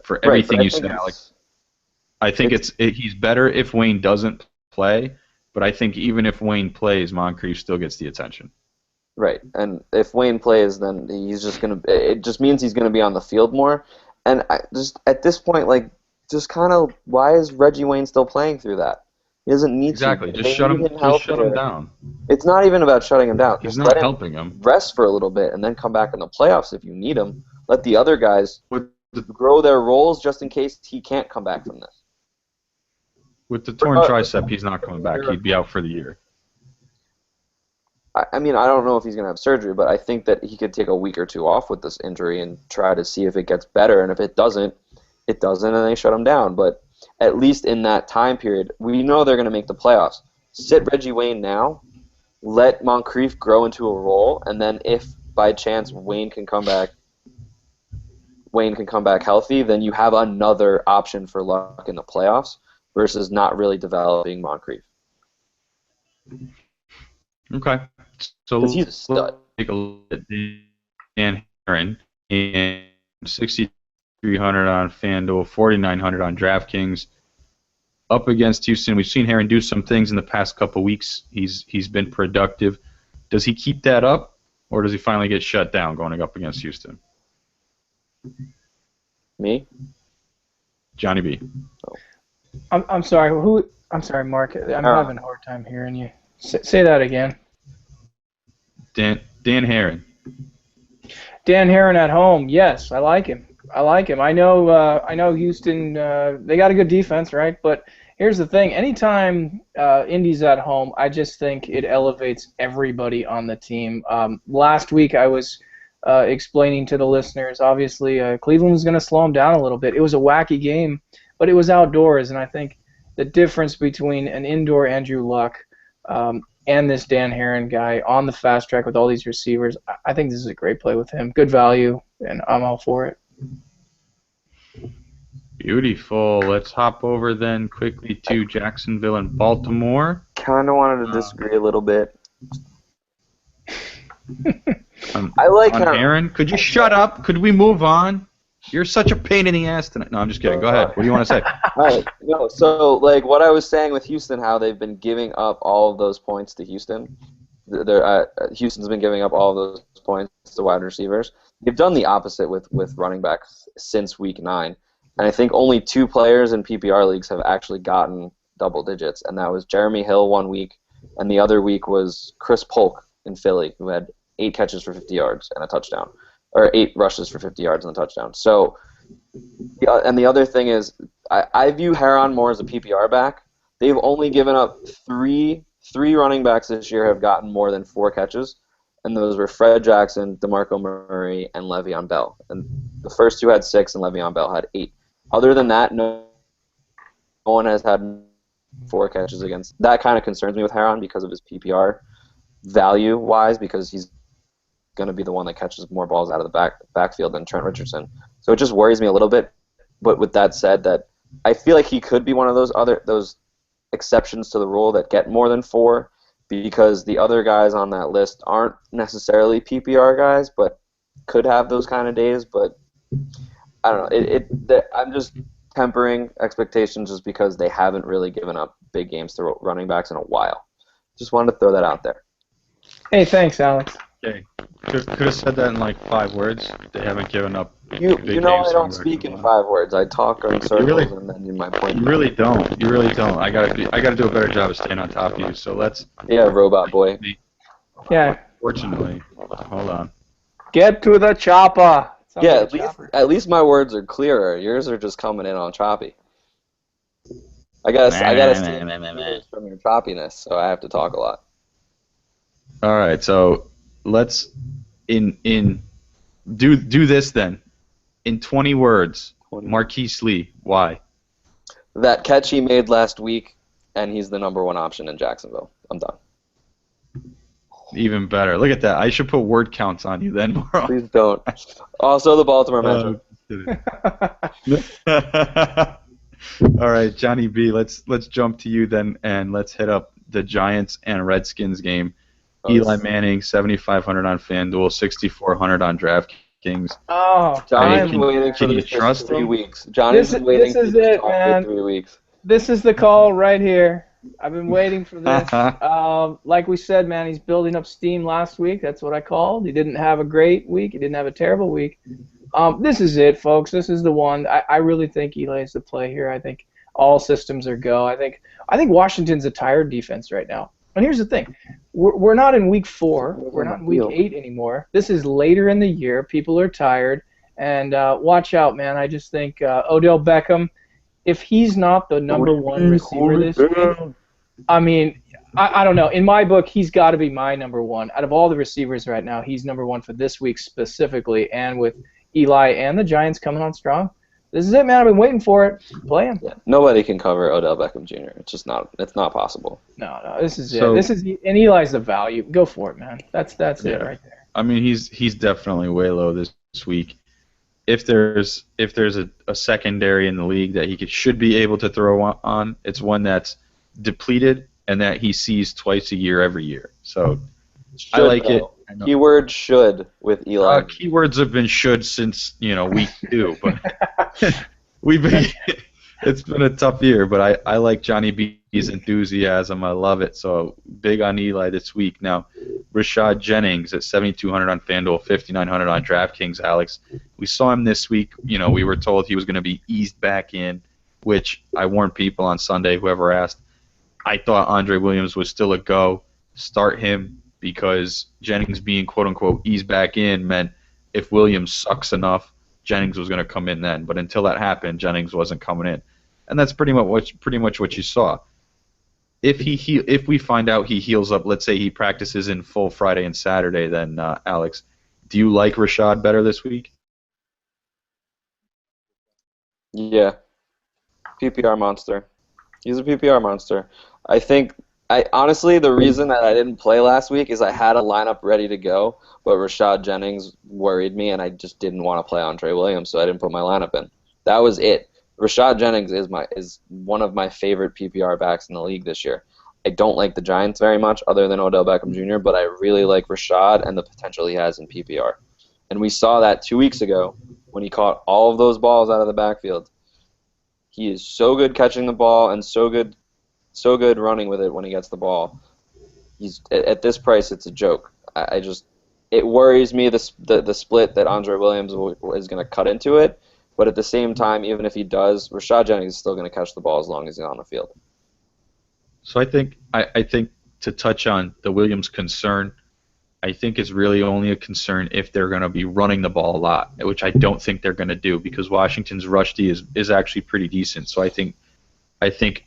For everything you said, Alex, I think he's better if Wayne doesn't play. But I think even if Wayne plays, Moncrief still gets the attention. Right, and if Wayne plays, then he's just gonna. It just means he's gonna be on the field more. And at this point, why is Reggie Wayne still playing through that? He doesn't need to. Exactly, just shut him down. It's not even about shutting him down. He's not helping him. Rest for a little bit and then come back in the playoffs if you need him. Let the other guys grow their roles just in case he can't come back from this. With the torn tricep, he's not coming back. He'd be out for the year. I mean, I don't know if he's going to have surgery, but I think that he could take a week or 2 off with this injury and try to see if it gets better. And if it doesn't, and they shut him down. But at least in that time period, we know they're going to make the playoffs. Sit Reggie Wayne now, let Moncrief grow into a role, and then if by chance Wayne can come back healthy, then you have another option for luck in the playoffs versus not really developing Moncrief. Okay. So he's a stud. Take a look at Dan Haren, and 6,300 on FanDuel, 4,900 on DraftKings. Up against Houston, we've seen Haren do some things in the past couple weeks. He's been productive. Does he keep that up, or does he finally get shut down going up against Houston? Me? Johnny B. Oh. I'm sorry. Who? I'm sorry, Mark. I'm having a hard time hearing you. Say that again. Dan Haren. Dan Haren at home. Yes, I like him. I know Houston. They got a good defense, right? But here's the thing. Anytime Indy's at home, I just think it elevates everybody on the team. Last week I was explaining to the listeners. Obviously, Cleveland was going to slow them down a little bit. It was a wacky game, but it was outdoors, and I think the difference between an indoor Andrew Luck and this Dan Haren guy on the fast track with all these receivers, I think this is a great play with him. Good value, and I'm all for it. Beautiful. Let's hop over then quickly to Jacksonville and Baltimore. Kind of wanted to disagree a little bit. I like Haren. Could you shut up? Could we move on? You're such a pain in the ass tonight. No, I'm just kidding. Go ahead. What do you want to say? All right. No, so like what I was saying with Houston, how they've been giving up all of those points to Houston. Houston's been giving up all of those points to wide receivers. They've done the opposite with running backs since week 9. And I think only 2 players in PPR leagues have actually gotten double digits, and that was Jeremy Hill one week, and the other week was Chris Polk in Philly, who had 8 catches for 50 yards and a touchdown, or 8 rushes for 50 yards and a touchdown. So, and the other thing is, I view Haren more as a PPR back. They've only given up three running backs this year have gotten more than 4 catches, and those were Fred Jackson, DeMarco Murray, and Le'Veon Bell. And the first 2 had 6, and Le'Veon Bell had 8. Other than that, no one has had 4 catches against. That kind of concerns me with Haren because of his PPR value-wise, because he's going to be the one that catches more balls out of the backfield than Trent Richardson. So it just worries me a little bit. But with that said, that I feel like he could be one of those exceptions to the rule that get more than 4, because the other guys on that list aren't necessarily PPR guys, but could have those kind of days. But I don't know. I'm just tempering expectations just because they haven't really given up big games to running backs in a while. Just wanted to throw that out there. Hey, thanks, Alex. Okay. Could have said that in like 5 words. They haven't given up. You know games I don't speak in 5 words. I talk in circles and then in my point. You really don't. You really don't. I gotta do a better job of staying on top of you. So let's. Yeah, robot boy. Yeah. Fortunately, hold on. Get to the chopper. Yeah, at least my words are clearer. Yours are just coming in on choppy. I gotta stay from your choppiness, so I have to talk a lot. All right, so let's do this then. In 20 words, Marquise Lee, why? That catch he made last week, and he's the number 1 option in Jacksonville. I'm done. Even better. Look at that. I should put word counts on you then. Please don't. Also, the Baltimore Metro. All right, Johnny B. Let's jump to you then, and let's hit up the Giants and Redskins game. Eli Manning, 7,500 on FanDuel, 6,400 on DraftKings. Oh, Johnny's been waiting for this for 3 weeks. Johnny's been waiting for this for 3 weeks. This is the call right here. I've been waiting for this. Like we said, man, he's building up steam last week. That's what I called. He didn't have a great week. He didn't have a terrible week. This is it, folks. This is the one. I really think Eli is the play here. I think all systems are go. I think Washington's a tired defense right now. And here's the thing. We're not in week 4. We're not in week 8 anymore. This is later in the year. People are tired. And watch out, man. I just think Odell Beckham, if he's not the number 1 receiver this week, I mean, I don't know. In my book, he's got to be my number 1. Out of all the receivers right now, he's number 1 for this week specifically. And with Eli and the Giants coming on strong, this is it, man. I've been waiting for it. Play him. Yeah, nobody can cover Odell Beckham Jr. It's just not. It's not possible. No, this is it. This is and Eli's the value. Go for it, man. That's it right there. I mean, he's definitely way low this week. If there's a secondary in the league that he should be able to throw on, it's one that's depleted and that he sees twice a year every year. So I like it. Keyword should with Eli. Keywords have been should since week 2, but it's been a tough year. But I like Johnny B's enthusiasm. I love it. So big on Eli this week. Now Rashad Jennings at 7,200 on FanDuel, 5,900 on DraftKings. Alex, we saw him this week. We were told he was going to be eased back in, which I warned people on Sunday. Whoever asked, I thought Andre Williams was still a go. Start him. Because Jennings being quote-unquote eased back in meant if Williams sucks enough, Jennings was going to come in then. But until that happened, Jennings wasn't coming in. And that's pretty much what you saw. If we find out he heals up, let's say he practices in full Friday and Saturday, then, Alex, do you like Rashad better this week? Yeah. PPR monster. He's a PPR monster. Honestly, the reason that I didn't play last week is I had a lineup ready to go, but Rashad Jennings worried me, and I just didn't want to play Andre Williams, so I didn't put my lineup in. That was it. Rashad Jennings is one of my favorite PPR backs in the league this year. I don't like the Giants very much, other than Odell Beckham Jr., but I really like Rashad and the potential he has in PPR. And we saw that 2 weeks ago when he caught all of those balls out of the backfield. He is so good catching the ball and so good running with it when he gets the ball. He's at this price, it's a joke. It worries me the split that Andre Williams is going to cut into it. But at the same time, even if he does, Rashad Jennings is still going to catch the ball as long as he's on the field. So I think to touch on the Williams concern, I think it's really only a concern if they're going to be running the ball a lot, which I don't think they're going to do because Washington's rush D is actually pretty decent. So I think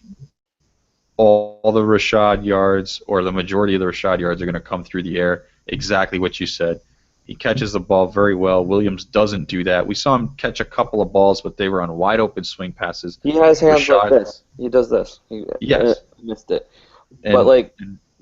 all the Rashad yards or the majority of the Rashad yards are going to come through the air. Exactly what you said. He catches the ball very well. Williams doesn't do that. We saw him catch a couple of balls, but they were on wide open swing passes. He has hands like this. He does this. Yes. Missed it. And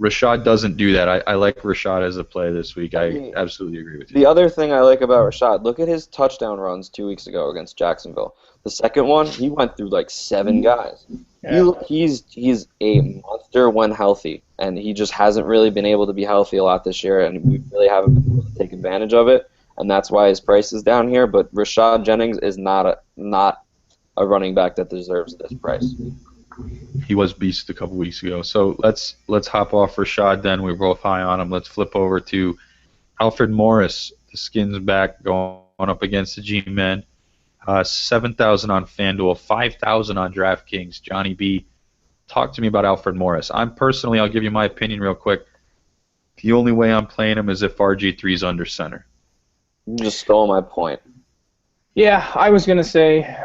Rashad doesn't do that. I like Rashad as a play this week. I absolutely agree with you. The other thing I like about Rashad, look at his touchdown runs 2 weeks ago against Jacksonville. The second one, he went through like 7 guys. Yeah. He's a monster when healthy, and he just hasn't really been able to be healthy a lot this year, and we really haven't been able to take advantage of it, and that's why his price is down here. But Rashad Jennings is not a running back that deserves this price. He was beast a couple weeks ago. So let's hop off Rashad then. We're both high on him. Let's flip over to Alfred Morris. The Skins back going up against the G-Men. 7,000 on FanDuel, 5,000 on DraftKings. Johnny B, talk to me about Alfred Morris. I'll give you my opinion real quick. The only way I'm playing him is if RG3 is under center. You just stole my point. Yeah, I was gonna say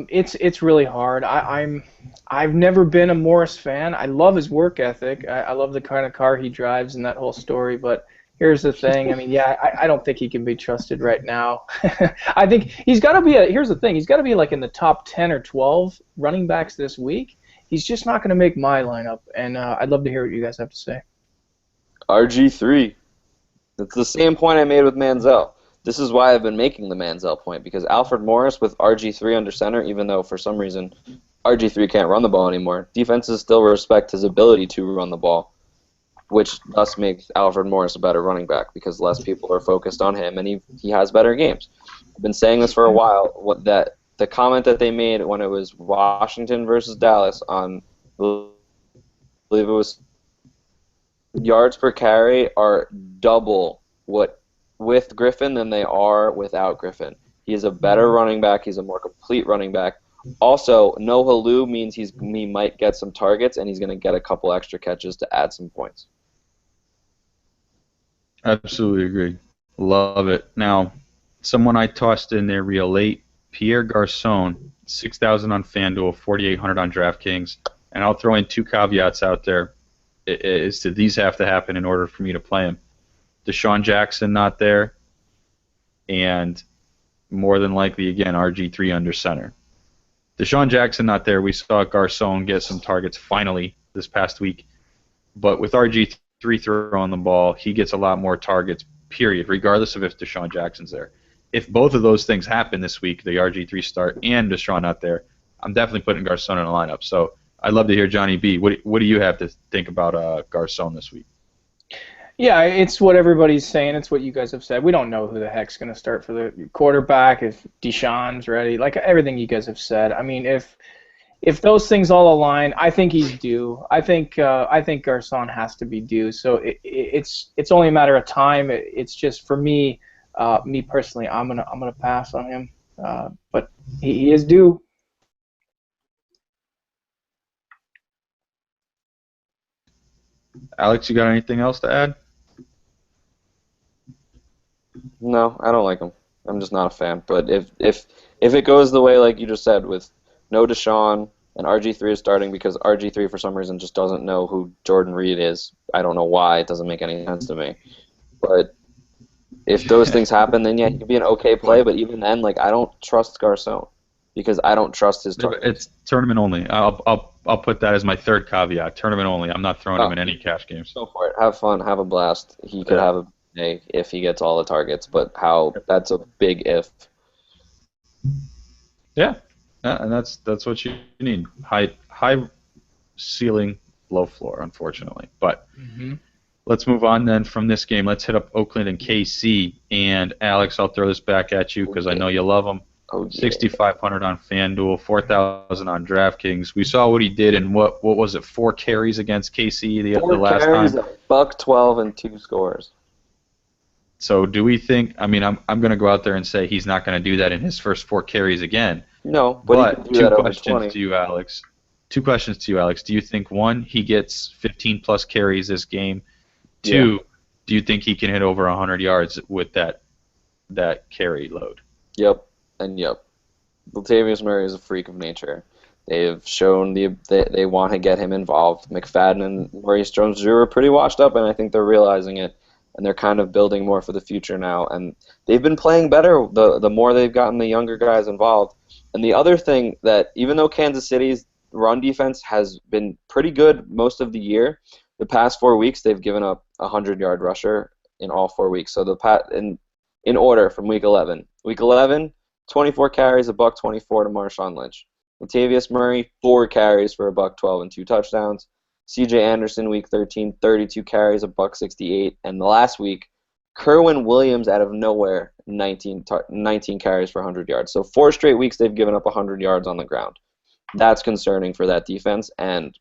it's really hard. I've never been a Morris fan. I love his work ethic. I love the kind of car he drives and that whole story, but here's the thing. I mean, I don't think he can be trusted right now. I think he's got to be here's the thing. He's got to be like in the top 10 or 12 running backs this week. He's just not going to make my lineup, and I'd love to hear what you guys have to say. RG3. It's the same point I made with Manziel. This is why I've been making the Manziel point, because Alfred Morris with RG3 under center, even though for some reason RG3 can't run the ball anymore, defenses still respect his ability to run the ball, which thus makes Alfred Morris a better running back because less people are focused on him, and he has better games. I've been saying this for a while, that the comment that they made when it was Washington versus Dallas on, I believe it was, yards per carry are double what with Griffin than they are without Griffin. He's a better running back. He's a more complete running back. Also, no Halou means he might get some targets, and he's going to get a couple extra catches to add some points. Absolutely agree. Love it. Now, someone I tossed in there real late, Pierre Garcon, 6,000 on FanDuel, 4,800 on DraftKings, and I'll throw in 2 caveats out there. These have to happen in order for me to play him. Deshaun Jackson not there, and more than likely, again, RG3 under center. Deshaun Jackson not there. We saw Garcon get some targets finally this past week, but with RG3 throwing the ball, he gets a lot more targets, period, regardless of if Deshaun Jackson's there. If both of those things happen this week, the RG3 start and Deshaun not there, I'm definitely putting Garcon in the lineup. So I'd love to hear Johnny B. What do you have to think about Garcon this week? Yeah, it's what everybody's saying. It's what you guys have said. We don't know who the heck's going to start for the quarterback, if Deshaun's ready, like everything you guys have said. I mean, if those things all align, I think he's due. I think Garcon has to be due. So it's only a matter of time. It's just for me personally, I'm gonna pass on him. But he is due. Alex, you got anything else to add? No, I don't like him. I'm just not a fan. But if it goes the way like you just said, with no Deshaun and RG3 is starting because RG3 for some reason just doesn't know who Jordan Reed is. I don't know why. It doesn't make any sense to me. But if those things happen, then yeah, he could be an okay play. But even then, like, I don't trust Garcon because I don't trust his target. It's tournament only. I'll put that as my third caveat. Tournament only. I'm not throwing him in any cash games. Go for it. Have fun. Have a blast. He could have a day if he gets all the targets, but that's a big if. Yeah. Yeah, and that's what you need. High ceiling, low floor, unfortunately. But let's move on then from this game. Let's hit up Oakland and KC. And Alex, I'll throw this back at you because I know you love them. Oh, yeah. 6,500 on FanDuel, 4,000 on DraftKings. We saw what he did in what was it? 4 carries against KC the last carries, time. $112 and 2 scores. So do we think? I mean, I'm going to go out there and say he's not going to do that in his first 4 carries again. No, but he can do that over 20. Two questions to you, Alex. Do you think, one, he gets 15-plus carries this game? 2, do you think he can hit over 100 yards with that carry load? Yep, and yep. Latavius Murray is a freak of nature. They've shown they want to get him involved. McFadden and Maurice Jones-Drew are pretty washed up, and I think they're realizing it, and they're kind of building more for the future now. And they've been playing better the more they've gotten the younger guys involved. And the other thing that, even though Kansas City's run defense has been pretty good most of the year, the past 4 weeks they've given up a 100-yard rusher in all 4 weeks. So in order from week 11. Week 11, 24 carries, $124 to Marshawn Lynch. Latavius Murray, 4 carries for $112 and 2 touchdowns. C.J. Anderson, week 13, 32 carries, $168. And the last week, Kerwin Williams out of nowhere, 19 carries for 100 yards. So 4 straight weeks they've given up 100 yards on the ground. That's concerning for that defense, and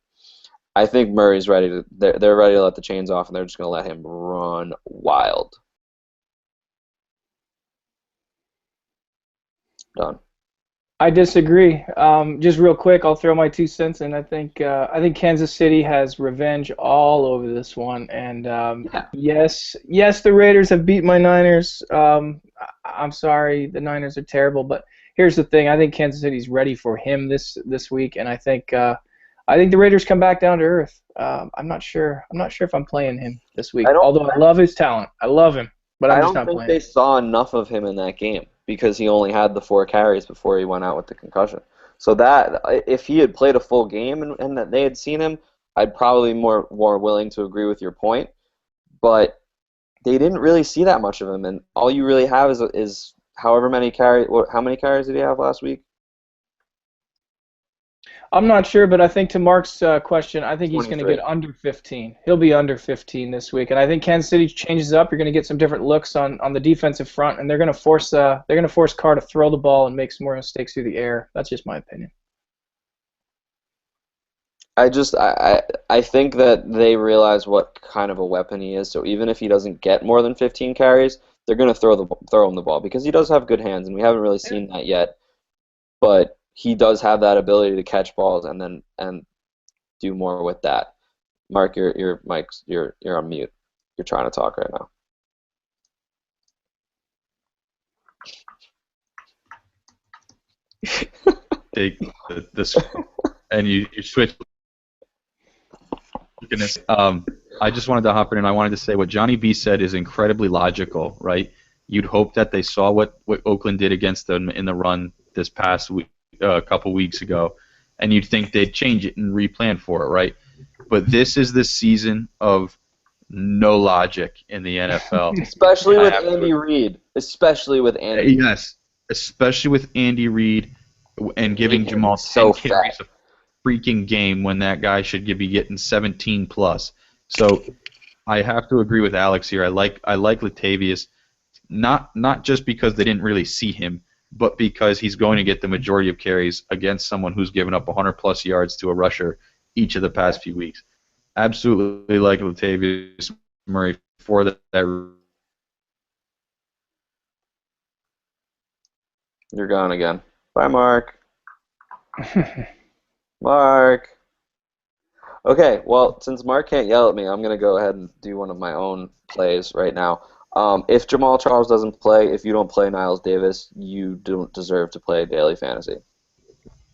I think Murray's ready to. They're ready to let the chains off, and they're just going to let him run wild. Done. I disagree. Just real quick, I'll throw my 2 cents in. I think Kansas City has revenge all over this one, and yes, the Raiders have beat my Niners. I'm sorry, the Niners are terrible, but here's the thing: I think Kansas City's ready for him this week, and I think the Raiders come back down to earth. I'm not sure if I'm playing him this week. Although I love his talent, I love him, but I'm just not playing. I don't think they saw enough of him in that game because he only had the 4 carries before he went out with the concussion. So that if he had played a full game and that they had seen him, I'd probably more willing to agree with your point. But they didn't really see that much of him, and all you really have is however many carries. How many carries did he have last week? I'm not sure, but I think to Mark's question, I think he's going to get under 15. He'll be under 15 this week, and I think Kansas City changes up. You're going to get some different looks on the defensive front, and they're going to force Carr to throw the ball and make some more mistakes through the air. That's just my opinion. I think that they realize what kind of a weapon he is. So even if he doesn't get more than 15 carries, they're going to throw him the ball because he does have good hands, and we haven't really seen that yet. But he does have that ability to catch balls and do more with that. Mark, you're on mute. You're trying to talk right now. Take this and you switch. I just wanted to hop in and I wanted to say what Johnny B said is incredibly logical, right? You'd hope that they saw what Oakland did against them in the run this past week. A couple weeks ago, and you'd think they'd change it and replan for it, right? But this is the season of no logic in the NFL. Especially with Andy Reid. Especially with Andy. Yes, especially with Andy Reid and giving Jamal 10 carries a freaking game when that guy should be getting 17 plus. So I have to agree with Alex here. I like Latavius, not just because they didn't really see him, but because he's going to get the majority of carries against someone who's given up 100-plus yards to a rusher each of the past few weeks. Absolutely like Latavius Murray for that. You're gone again. Bye, Mark. Mark. Okay, well, since Mark can't yell at me, I'm going to go ahead and do one of my own plays right now. If Jamal Charles doesn't play, if you don't play Knile Davis, you don't deserve to play daily fantasy.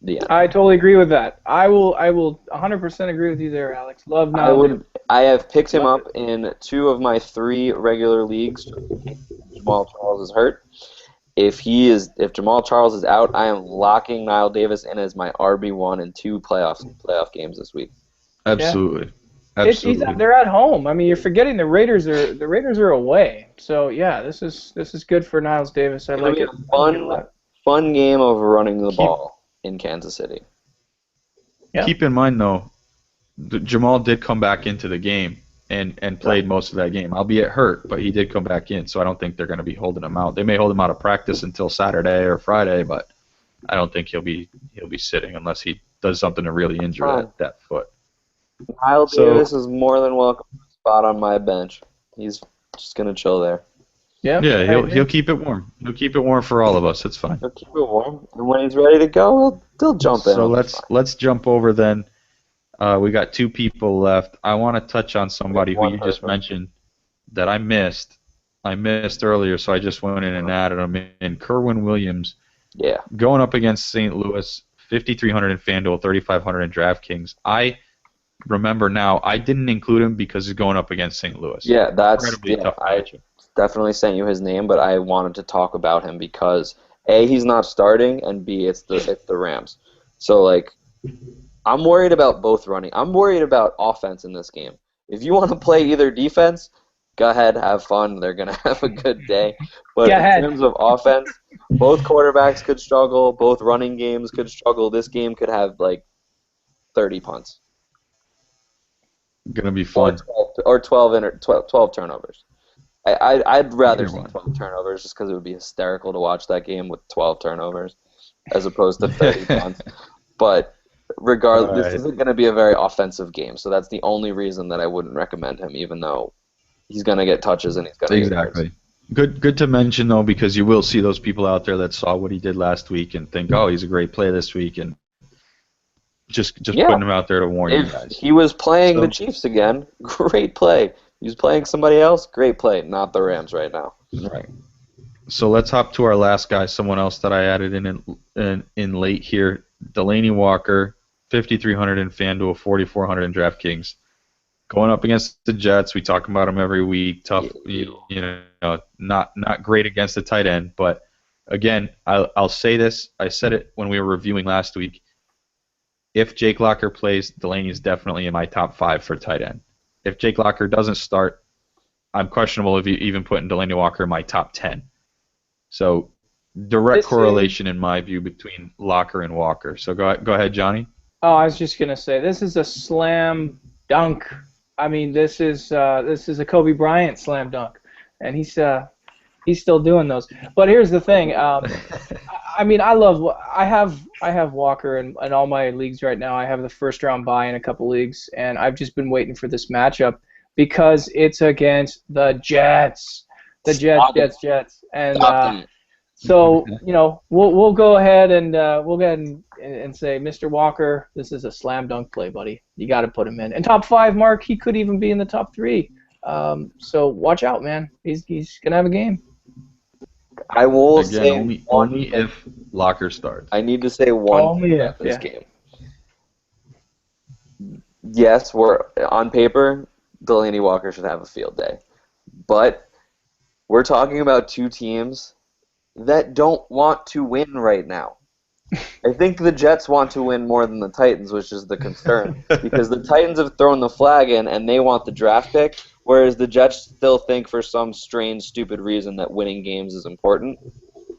The end. I totally agree with that. I will 100% agree with you there, Alex. Love Knile Davis. I have picked him up in 2 of my 3 regular leagues. Jamal Charles is hurt. If Jamal Charles is out, I am locking Knile Davis in as my RB1 in 2 playoff games this week. Absolutely. Yeah. Absolutely. They're at home. I mean, you're forgetting the Raiders are away. So yeah, this is good for Knile Davis. I like it. Fun game of running the ball. in Kansas City. Yeah. Keep in mind, though, Jamal did come back into the game and played most of that game, albeit hurt, but he did come back in, so I don't think they're going to be holding him out. They may hold him out of practice until Saturday or Friday, but I don't think he'll be sitting unless he does something to really injure that foot. Knile Davis is more than welcome to a spot on my bench. He's just going to chill there. Yeah, he'll keep it warm. He'll keep it warm for all of us. It's fine. He'll keep it warm, and when he's ready to go, he'll jump in. So let's jump over then. We got 2 people left. I want to touch on somebody who you just mentioned that I missed. I missed earlier, so I just went in and added him in. Kerwin Williams. Yeah. Going up against St. Louis, 5,300 in FanDuel, 3,500 in DraftKings. I remember now I didn't include him because he's going up against St. Louis. Yeah, that's incredibly tough matchup. Definitely sent you his name, but I wanted to talk about him because A, he's not starting, and B, it's the Rams. So like, I'm worried about both running. I'm worried about offense in this game. If you want to play either defense, go ahead, have fun. They're gonna have a good day. But in terms of offense, both quarterbacks could struggle. Both running games could struggle. This game could have like 30 punts. Gonna be fun. Or 12 turnovers. I'd rather see 12 turnovers just because it would be hysterical to watch that game with 12 turnovers as opposed to 30 punts. But regardless, this isn't going to be a very offensive game, so that's the only reason that I wouldn't recommend him, even though he's going to get touches and he's going to get yards. Good to mention, though, because you will see those people out there that saw what he did last week and think, oh, he's a great play this week, and just putting him out there to warn you guys. He was playing the Chiefs again. Great play. He was playing somebody else. Great play. Not the Rams right now. Right. So let's hop to our last guy, someone else that I added in late here. Delanie Walker, 5,300 in FanDuel, 4,400 in DraftKings. Going up against the Jets, we talk about him every week. Tough, you know, not great against the tight end. But again, I'll say this. I said it when we were reviewing last week. If Jake Locker plays, Delanie is definitely in my top 5 for tight end. If Jake Locker doesn't start, I'm questionable if you even putting Delanie Walker in my top 10. So direct correlation in my view between Locker and Walker. So go ahead, Johnny. Oh, I was just gonna say this is a slam dunk. I mean, this is a Kobe Bryant slam dunk, and he's still doing those. But here's the thing. I mean, I have Walker in all my leagues right now. I have the first round bye in a couple leagues, and I've just been waiting for this matchup because it's against the Jets. The Jets. And so, you know, we'll go ahead and say, Mr. Walker, this is a slam dunk play, buddy. You got to put him in. And top 5, Mark, he could even be in the top 3. So watch out, man. He's gonna have a game. I will say only if Locker starts. I need to say one thing about this game. Yes, we're on paper, Delanie Walker should have a field day, but we're talking about 2 teams that don't want to win right now. I think the Jets want to win more than the Titans, which is the concern, because the Titans have thrown the flag in and they want the draft pick, whereas the Jets still think for some strange, stupid reason that winning games is important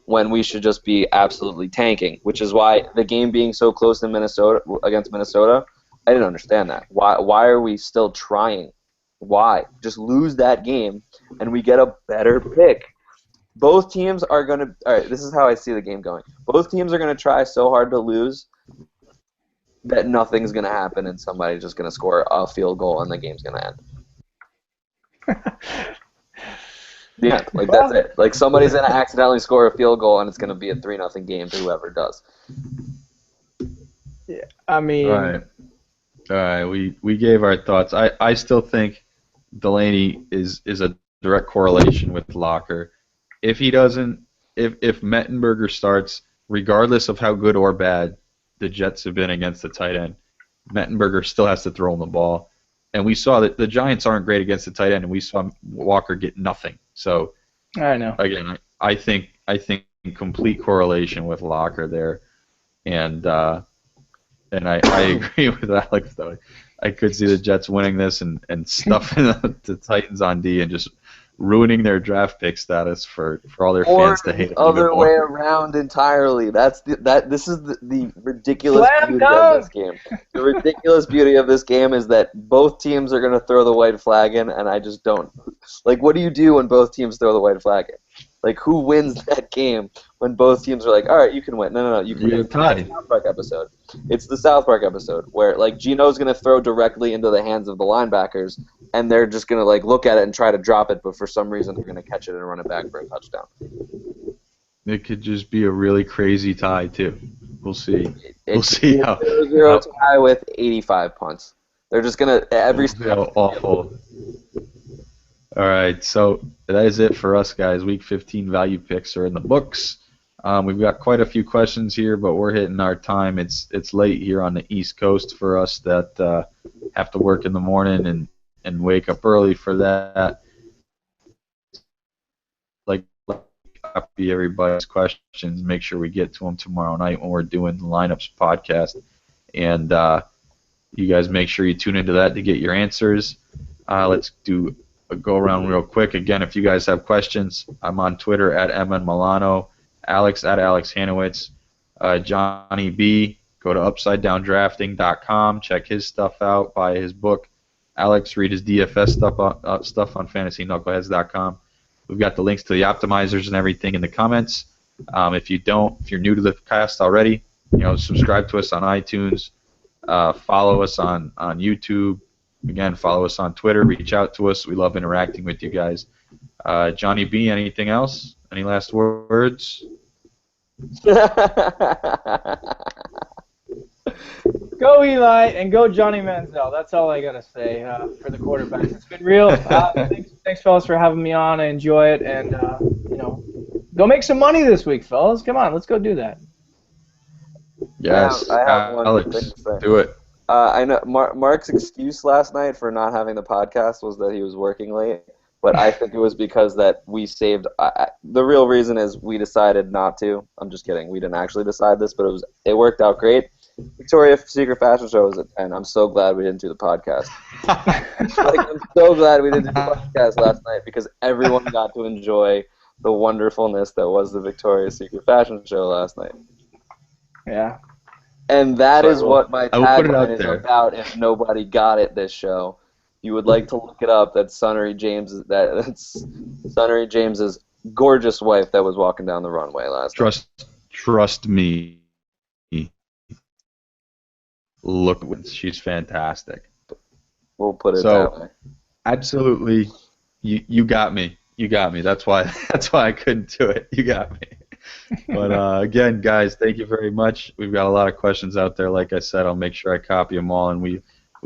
when we should just be absolutely tanking, which is why the game being so close in against Minnesota, I didn't understand that. Why are we still trying? Why? Just lose that game and we get a better pick. Both teams are going to – all right, this is how I see the game going. Both teams are going to try so hard to lose that nothing's going to happen and somebody's just going to score a field goal and the game's going to end. Yeah, like that's it. Like somebody's going to accidentally score a field goal and it's going to be a 3-0 game to whoever does. Yeah, I mean – All right, we gave our thoughts. I still think Delanie is a direct correlation with Locker. If he doesn't, if Mettenberger starts, regardless of how good or bad the Jets have been against the tight end, Mettenberger still has to throw him the ball. And we saw that the Giants aren't great against the tight end, and we saw Walker get nothing. So I know. Again, I think complete correlation with Locker there, and I agree with Alex though. I could see the Jets winning this and stuffing the Titans on D and just ruining their draft pick status for all their Or fans to hate the them even other way more. around entirely. This is the ridiculous Slam beauty of dunk! this game. The ridiculous beauty of this game is that both teams are going to throw the white flag in, and I just don't. Like, what do you do when both teams throw the white flag in? Like, who wins that game when both teams are like, all right, you can win. No, you can We win. have tied. It's the South Park episode. It's the South Park episode where, like, Gino's going to throw directly into the hands of the linebackers, and they're just going to, like, look at it and try to drop it, but for some reason they're going to catch it and run it back for a touchdown. It could just be a really crazy tie, too. We'll see. We'll It's see how 0-0 tie with 85 punts. They're just going to every how awful. All right, so that is it for us, guys. Week 15 value picks are in the books. We've got quite a few questions here, but we're hitting our time. It's late here on the East Coast for us that have to work in the morning and wake up early for that. Like, copy everybody's questions. Make sure we get to them tomorrow night when we're doing the Lineups podcast. And you guys make sure you tune into that to get your answers. Let's do a go around real quick. Again, if you guys have questions, I'm on Twitter at MN Milano, Alex at Alex Hanowitz, Johnny B. Go to UpsideDownDrafting.com, check his stuff out, buy his book. Alex, read his DFS stuff on FantasyKnuckleheads.com. We've got the links to the optimizers and everything in the comments. If you're new to the cast already, subscribe to us on iTunes, follow us on YouTube. Again, follow us on Twitter. Reach out to us. We love interacting with you guys. Johnny B, anything else? Any last words? Go Eli and go Johnny Manziel. That's all I gotta say for the quarterbacks. It's been real. Thanks, fellas, for having me on. I enjoy it, and go make some money this week, fellas. Come on, let's go do that. Yes, I have one Alex, thing to say. do it. I know Mark's excuse last night for not having the podcast was that he was working late, but I think it was because that we saved. The real reason is we decided not to. I'm just kidding. We didn't actually decide this, but it worked out great. Victoria's Secret Fashion Show was at 10. I'm so glad we didn't do the podcast. I'm so glad we didn't do the podcast last night because everyone got to enjoy the wonderfulness that was the Victoria's Secret Fashion Show last night. Yeah. And that is what my tagline is there. about. If nobody got it this show, you would like to look it up. That's Sunnery James. That's Sunnery James's gorgeous wife that was walking down the runway last night. Trust me. Look, she's fantastic. We'll put it that way. Absolutely, you got me. You got me. That's why I couldn't do it. You got me. But again, guys, thank you very much. We've got a lot of questions out there. Like I said, I'll make sure I copy them all, and we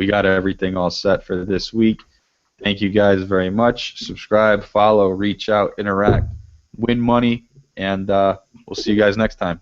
got everything all set for this week. Thank you guys very much. Subscribe, follow, reach out, interact, win money, and we'll see you guys next time.